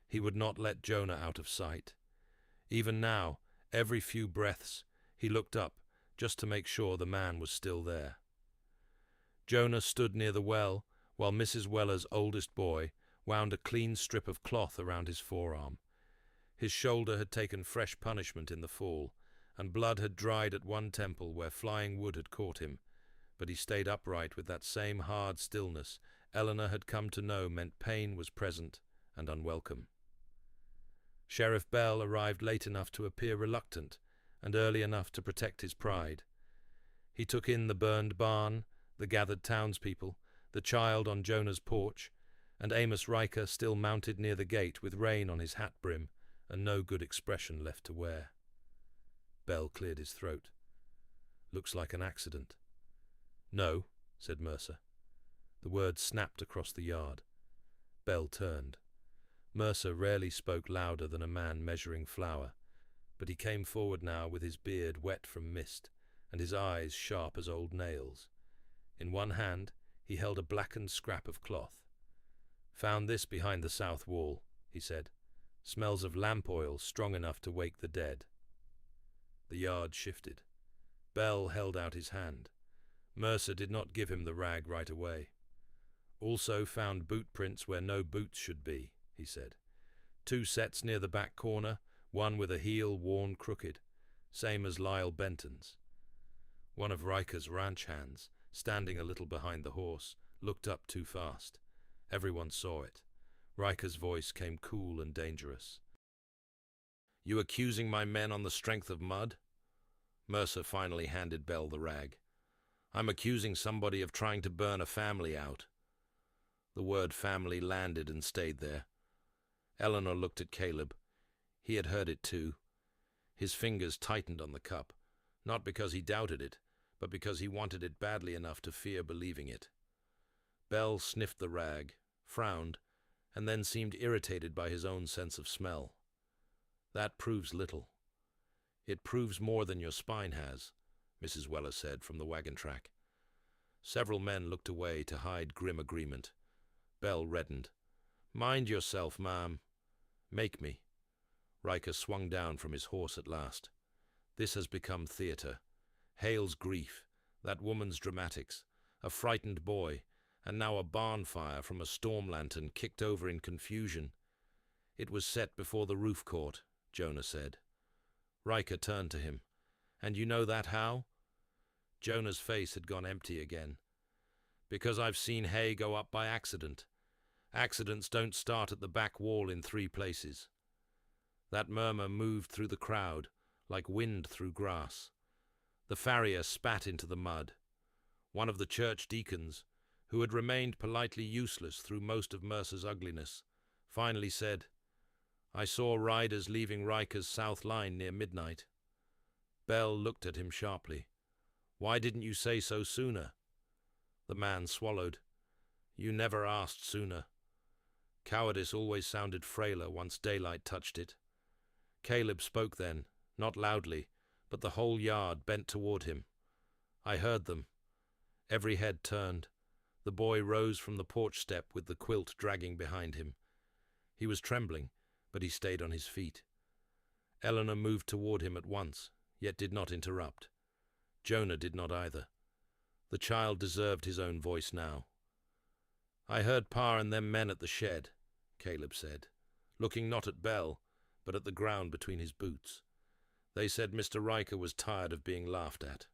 He would not let Jonah out of sight. Even now, every few breaths, he looked up just to make sure the man was still there. Jonah stood near the well while Mrs. Weller's oldest boy wound a clean strip of cloth around his forearm. His shoulder had taken fresh punishment in the fall, and blood had dried at one temple where flying wood had caught him, but he stayed upright with that same hard stillness Eleanor had come to know meant pain was present and unwelcome. Sheriff Bell arrived late enough to appear reluctant and early enough to protect his pride. He took in the burned barn, the gathered townspeople, the child on Jonah's porch, and Amos Riker still mounted near the gate with rain on his hat brim and no good expression left to wear. Bell cleared his throat. "Looks like an accident." "No," said Mercer. The words snapped across the yard. Bell turned. Mercer rarely spoke louder than a man measuring flour, but he came forward now with his beard wet from mist and his eyes sharp as old nails. In one hand he held a blackened scrap of cloth. "Found this behind the south wall," he said. "Smells of lamp oil strong enough to wake the dead." The yard shifted. Bell held out his hand. Mercer did not give him the rag right away. "Also found boot prints where no boots should be," he said. "2 sets near the back corner, one with a heel worn crooked, same as Lyle Benton's." One of Riker's ranch hands, standing a little behind the horse, looked up too fast. Everyone saw it. Riker's voice came cool and dangerous. "You accusing my men on the strength of mud?" Mercer finally handed Bell the rag. "I'm accusing somebody of trying to burn a family out." The word family landed and stayed there. Eleanor looked at Caleb. He had heard it too. His fingers tightened on the cup, not because he doubted it, but because he wanted it badly enough to fear believing it. Bell sniffed the rag, frowned, and then seemed irritated by his own sense of smell. "That proves little." "It proves more than your spine has," Mrs. Weller said from the wagon track. Several men looked away to hide grim agreement. Bell reddened. "Mind yourself, ma'am." "Make me." Riker swung down from his horse at last. "This has become theatre. Hale's grief, that woman's dramatics, a frightened boy, and now a barn fire from a storm lantern kicked over in confusion." "It was set before the roof court," Jonah said. Riker turned to him. "And you know that how?" Jonah's face had gone empty again. "Because I've seen hay go up by accident. Accidents don't start at the back wall in 3 places." That murmur moved through the crowd, like wind through grass. The farrier spat into the mud. One of the church deacons, who had remained politely useless through most of Mercer's ugliness, finally said, "I saw riders leaving Riker's south line near midnight." Bell looked at him sharply. "Why didn't you say so sooner?" The man swallowed. "You never asked sooner." Cowardice always sounded frailer once daylight touched it. Caleb spoke then, not loudly, but the whole yard bent toward him. I heard them. Every head turned. The boy rose from the porch step with the quilt dragging behind him. He was trembling, but he stayed on his feet. Eleanor moved toward him at once, yet did not interrupt. Jonah did not either. The child deserved his own voice now. "I heard Pa and them men at the shed," Caleb said, looking not at Bell, but at the ground between his boots. "They said Mr. Riker was tired of being laughed at.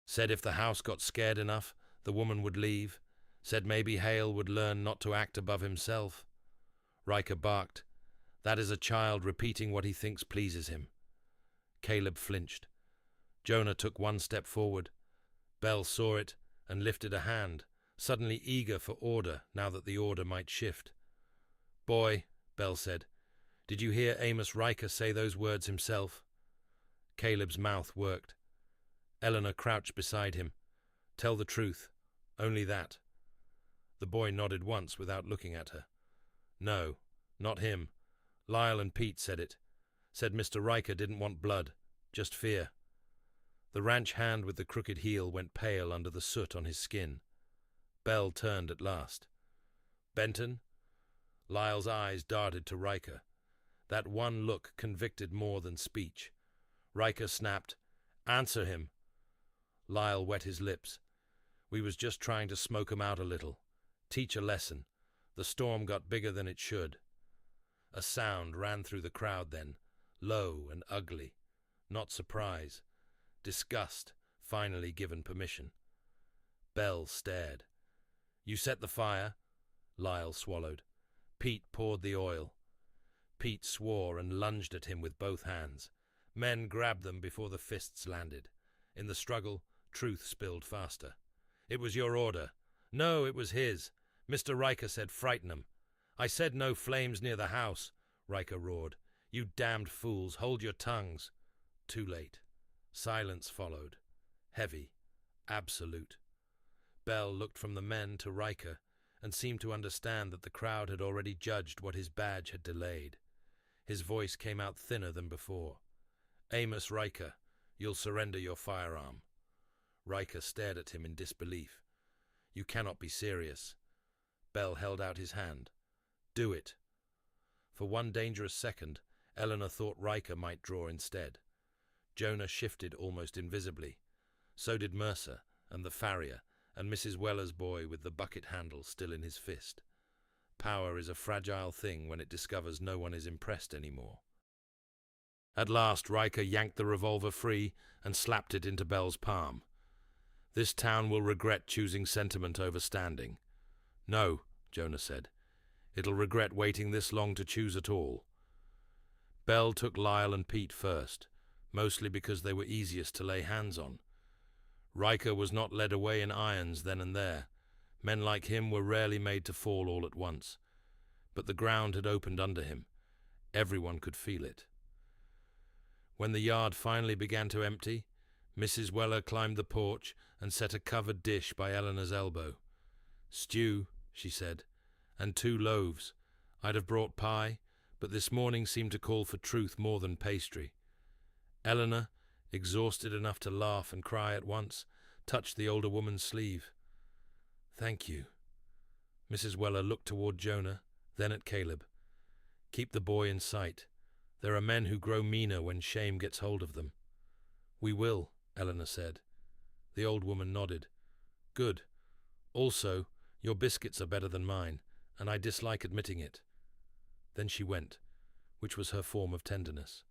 Said if the house got scared enough, the woman would leave. Said maybe Hale would learn not to act above himself." Riker barked. "That is a child repeating what he thinks pleases him." Caleb flinched. Jonah took 1 step forward. Bell saw it and lifted a hand, suddenly eager for order now that the order might shift. "Boy," Bell said, "did you hear Amos Riker say those words himself?" Caleb's mouth worked. Eleanor crouched beside him. "Tell the truth. Only that." The boy nodded once without looking at her. "No, not him. Lyle and Pete said it. Said Mr. Riker didn't want blood, just fear." The ranch hand with the crooked heel went pale under the soot on his skin. Bell turned at last. "Benton?" Lyle's eyes darted to Riker. That one look convicted more than speech. Riker snapped, "Answer him." Lyle wet his lips. "We was just trying to smoke 'em out a little. Teach a lesson. The storm got bigger than it should." A sound ran through the crowd then, low and ugly. Not surprise. Disgust, finally given permission. Bell stared. You set the fire? Lyle swallowed. Pete poured the oil. Pete swore and lunged at him with both hands. Men grabbed them before the fists landed. In the struggle, truth spilled faster. It was your order. No, it was his. Mr. Riker said frighten 'em. I said no flames near the house, Riker roared. You damned fools, hold your tongues. Too late. Silence followed. Heavy. Absolute. Bell looked from the men to Riker and seemed to understand that the crowd had already judged what his badge had delayed. His voice came out thinner than before. Amos Riker, you'll surrender your firearm. Riker stared at him in disbelief. You cannot be serious. Bell held out his hand. Do it. For one dangerous second, Eleanor thought Riker might draw instead. Jonah shifted almost invisibly. So did Mercer and the farrier and Mrs. Weller's boy with the bucket handle still in his fist. Power is a fragile thing when it discovers no one is impressed anymore. At last, Riker yanked the revolver free and slapped it into Bell's palm. This town will regret choosing sentiment over standing. No, Jonah said. It'll regret waiting this long to choose at all. Bell took Lyle and Pete first, mostly because they were easiest to lay hands on. Riker was not led away in irons then and there. Men like him were rarely made to fall all at once. But the ground had opened under him. Everyone could feel it. When the yard finally began to empty, Mrs. Weller climbed the porch and set a covered dish by Eleanor's elbow. Stew, she said, and 2 loaves. I'd have brought pie, but this morning seemed to call for truth more than pastry. Eleanor, exhausted enough to laugh and cry at once, touched the older woman's sleeve. Thank you. Mrs. Weller looked toward Jonah, then at Caleb. Keep the boy in sight. There are men who grow meaner when shame gets hold of them. We will, Eleanor said. The old woman nodded. Good. Also, your biscuits are better than mine, and I dislike admitting it. Then she went, which was her form of tenderness.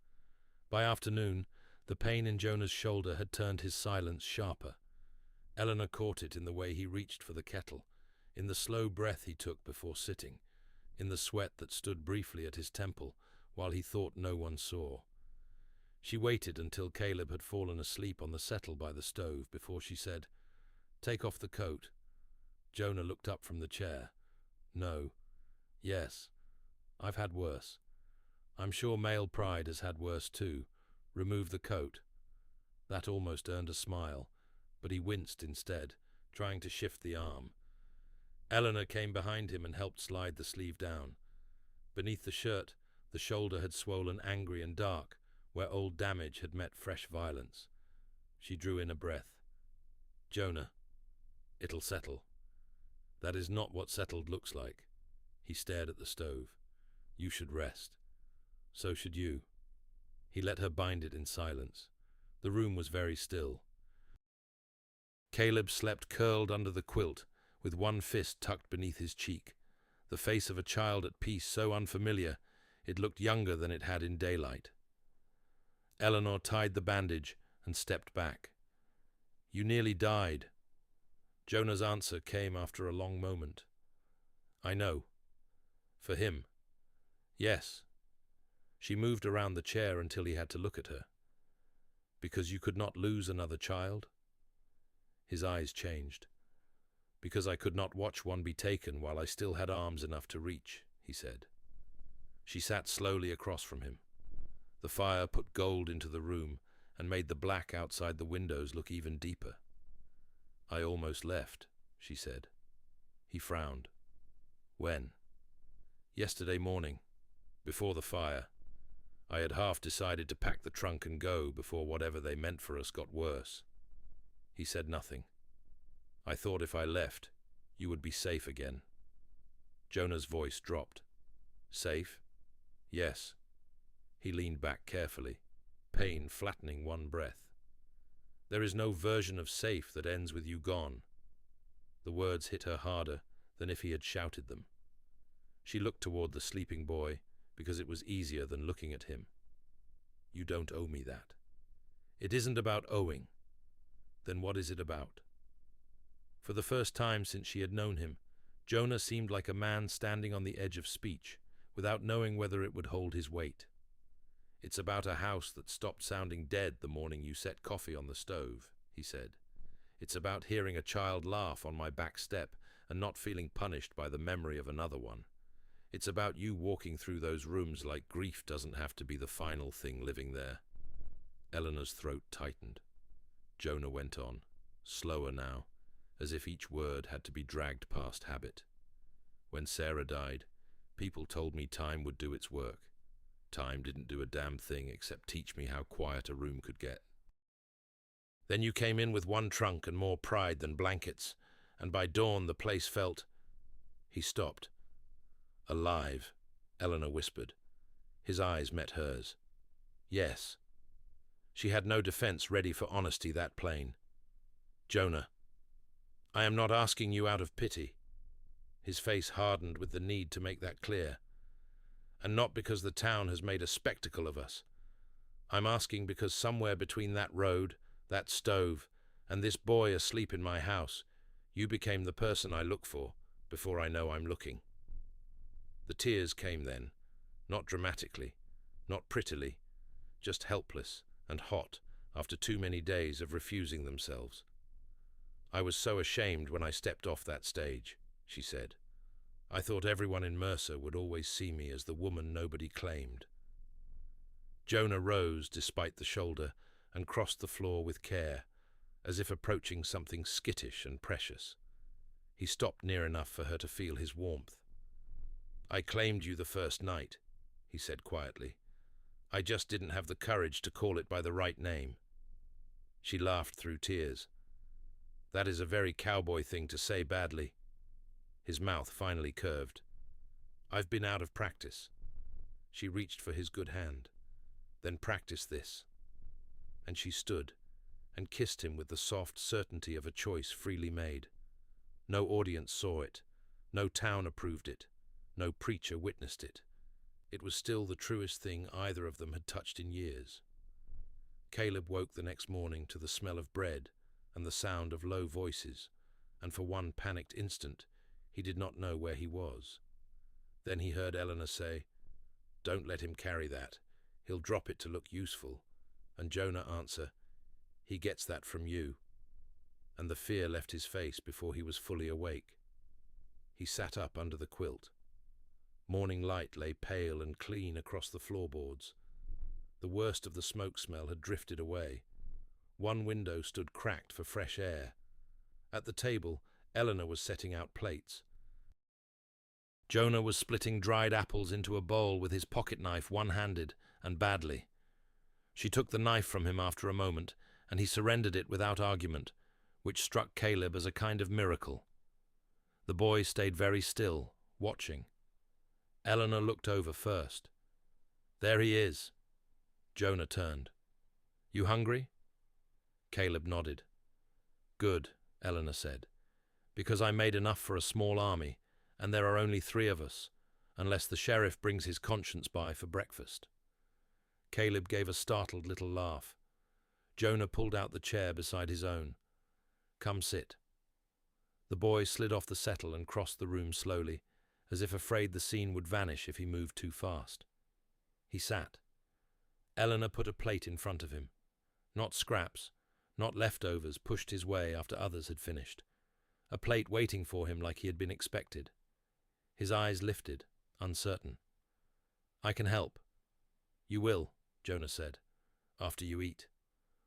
By afternoon, the pain in Jonah's shoulder had turned his silence sharper. Eleanor caught it in the way he reached for the kettle, in the slow breath he took before sitting, in the sweat that stood briefly at his temple while he thought no one saw. She waited until Caleb had fallen asleep on the settle by the stove before she said, Take off the coat. Jonah looked up from the chair. No. Yes. I've had worse. I'm sure male pride has had worse too. Remove the coat. That almost earned a smile, but he winced instead, trying to shift the arm. Eleanor came behind him and helped slide the sleeve down. Beneath the shirt, the shoulder had swollen angry and dark, where old damage had met fresh violence. She drew in a breath. Jonah, it'll settle. That is not what settled looks like. He stared at the stove. You should rest. So should you. He let her bind it in silence. The room was very still. Caleb slept curled under the quilt, with one fist tucked beneath his cheek, the face of a child at peace so unfamiliar it looked younger than it had in daylight. Eleanor tied the bandage and stepped back. You nearly died. Jonah's answer came after a long moment. I know. For him. Yes. She moved around the chair until he had to look at her. Because you could not lose another child? His eyes changed. Because I could not watch one be taken while I still had arms enough to reach, he said. She sat slowly across from him. The fire put gold into the room and made the black outside the windows look even deeper. I almost left, she said. He frowned. When? Yesterday morning, before the fire. I had half decided to pack the trunk and go before whatever they meant for us got worse. He said nothing. I thought if I left, you would be safe again. Jonah's voice dropped. Safe? Yes. He leaned back carefully, pain flattening one breath. There is no version of safe that ends with you gone. The words hit her harder than if he had shouted them. She looked toward the sleeping boy because it was easier than looking at him. You don't owe me that. It isn't about owing. Then what is it about? For the first time since she had known him, Jonah seemed like a man standing on the edge of speech, without knowing whether it would hold his weight. "It's about a house that stopped sounding dead the morning you set coffee on the stove," he said. "It's about hearing a child laugh on my back step and not feeling punished by the memory of another one. It's about you walking through those rooms like grief doesn't have to be the final thing living there." Eleanor's throat tightened. Jonah went on, slower now, as if each word had to be dragged past habit. "When Sarah died, people told me time would do its work. Time didn't do a damn thing except teach me how quiet a room could get. Then you came in with one trunk and more pride than blankets, and by dawn the place felt—" He stopped. "Alive," Eleanor whispered. His eyes met hers. "Yes." She had no defense ready for honesty that plain. "Jonah, I am not asking you out of pity." His face hardened with the need to make that clear. "And not because the town has made a spectacle of us. I'm asking because somewhere between that road, that stove, and this boy asleep in my house, you became the person I look for before I know I'm looking." The tears came then, not dramatically, not prettily, just helpless and hot after too many days of refusing themselves. "I was so ashamed when I stepped off that stage," she said. "I thought everyone in Mercer would always see me as the woman nobody claimed." Jonah rose despite the shoulder and crossed the floor with care, as if approaching something skittish and precious. He stopped near enough for her to feel his warmth. "I claimed you the first night," he said quietly. "I just didn't have the courage to call it by the right name." She laughed through tears. "That is a very cowboy thing to say badly." His mouth finally curved. "I've been out of practice." She reached for his good hand. "Then practice this." And she stood and kissed him with the soft certainty of a choice freely made. No audience saw it. No town approved it. No preacher witnessed it. It was still the truest thing either of them had touched in years. Caleb woke the next morning to the smell of bread and the sound of low voices, and for one panicked instant he did not know where he was. Then he heard Eleanor say, "Don't let him carry that. He'll drop it to look useful." And Jonah answer, "He gets that from you." And the fear left his face before he was fully awake. He sat up under the quilt. Morning light lay pale and clean across the floorboards. The worst of the smoke smell had drifted away. One window stood cracked for fresh air. At the table, Eleanor was setting out plates. Jonah was splitting dried apples into a bowl with his pocket knife one-handed and badly. She took the knife from him after a moment, and he surrendered it without argument, which struck Caleb as a kind of miracle. The boy stayed very still, watching. Eleanor looked over first. "There he is." Jonah turned. "You hungry?" Caleb nodded. "Good," Eleanor said, "because I made enough for a small army, and there are only 3 of us, unless the sheriff brings his conscience by for breakfast." Caleb gave a startled little laugh. Jonah pulled out the chair beside his own. "Come sit." The boy slid off the settle and crossed the room slowly, as if afraid the scene would vanish if he moved too fast. He sat. Eleanor put a plate in front of him. Not scraps, not leftovers pushed his way after others had finished. A plate waiting for him like he had been expected. His eyes lifted, uncertain. "I can help." "You will," Jonah said, "after you eat."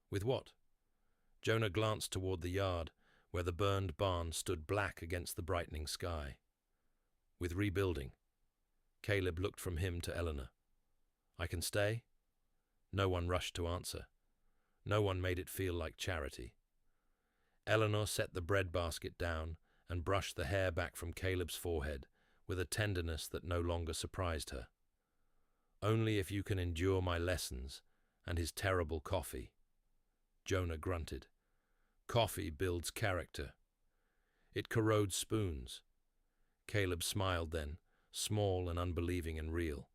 "With what?" Jonah glanced toward the yard, where the burned barn stood black against the brightening sky. "With rebuilding." Caleb looked from him to Eleanor. "I can stay?" No one rushed to answer. No one made it feel like charity. Eleanor set the bread basket down and brushed the hair back from Caleb's forehead with a tenderness that no longer surprised her. "Only if you can endure my lessons and his terrible coffee." Jonah grunted. "Coffee builds character. It corrodes spoons." Caleb smiled then, small and unbelieving and real.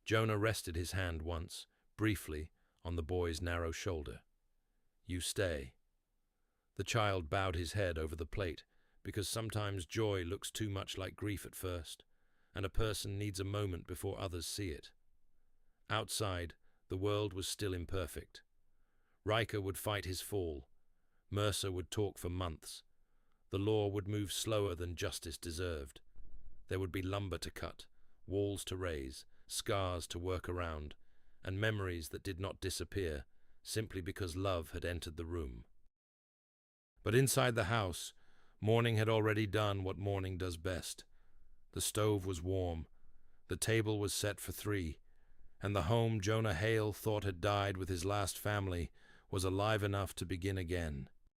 Jonah rested his hand once, briefly, on the boy's narrow shoulder. "You stay." The child bowed his head over the plate, because sometimes joy looks too much like grief at first, and a person needs a moment before others see it. Outside, the world was still imperfect. Riker would fight his fall. Mercer would talk for months. The law would move slower than justice deserved. There would be lumber to cut, walls to raise, scars to work around, and memories that did not disappear simply because love had entered the room. But inside the house, morning had already done what morning does best. The stove was warm, the table was set for 3, and the home Jonah Hale thought had died with his last family was alive enough to begin again.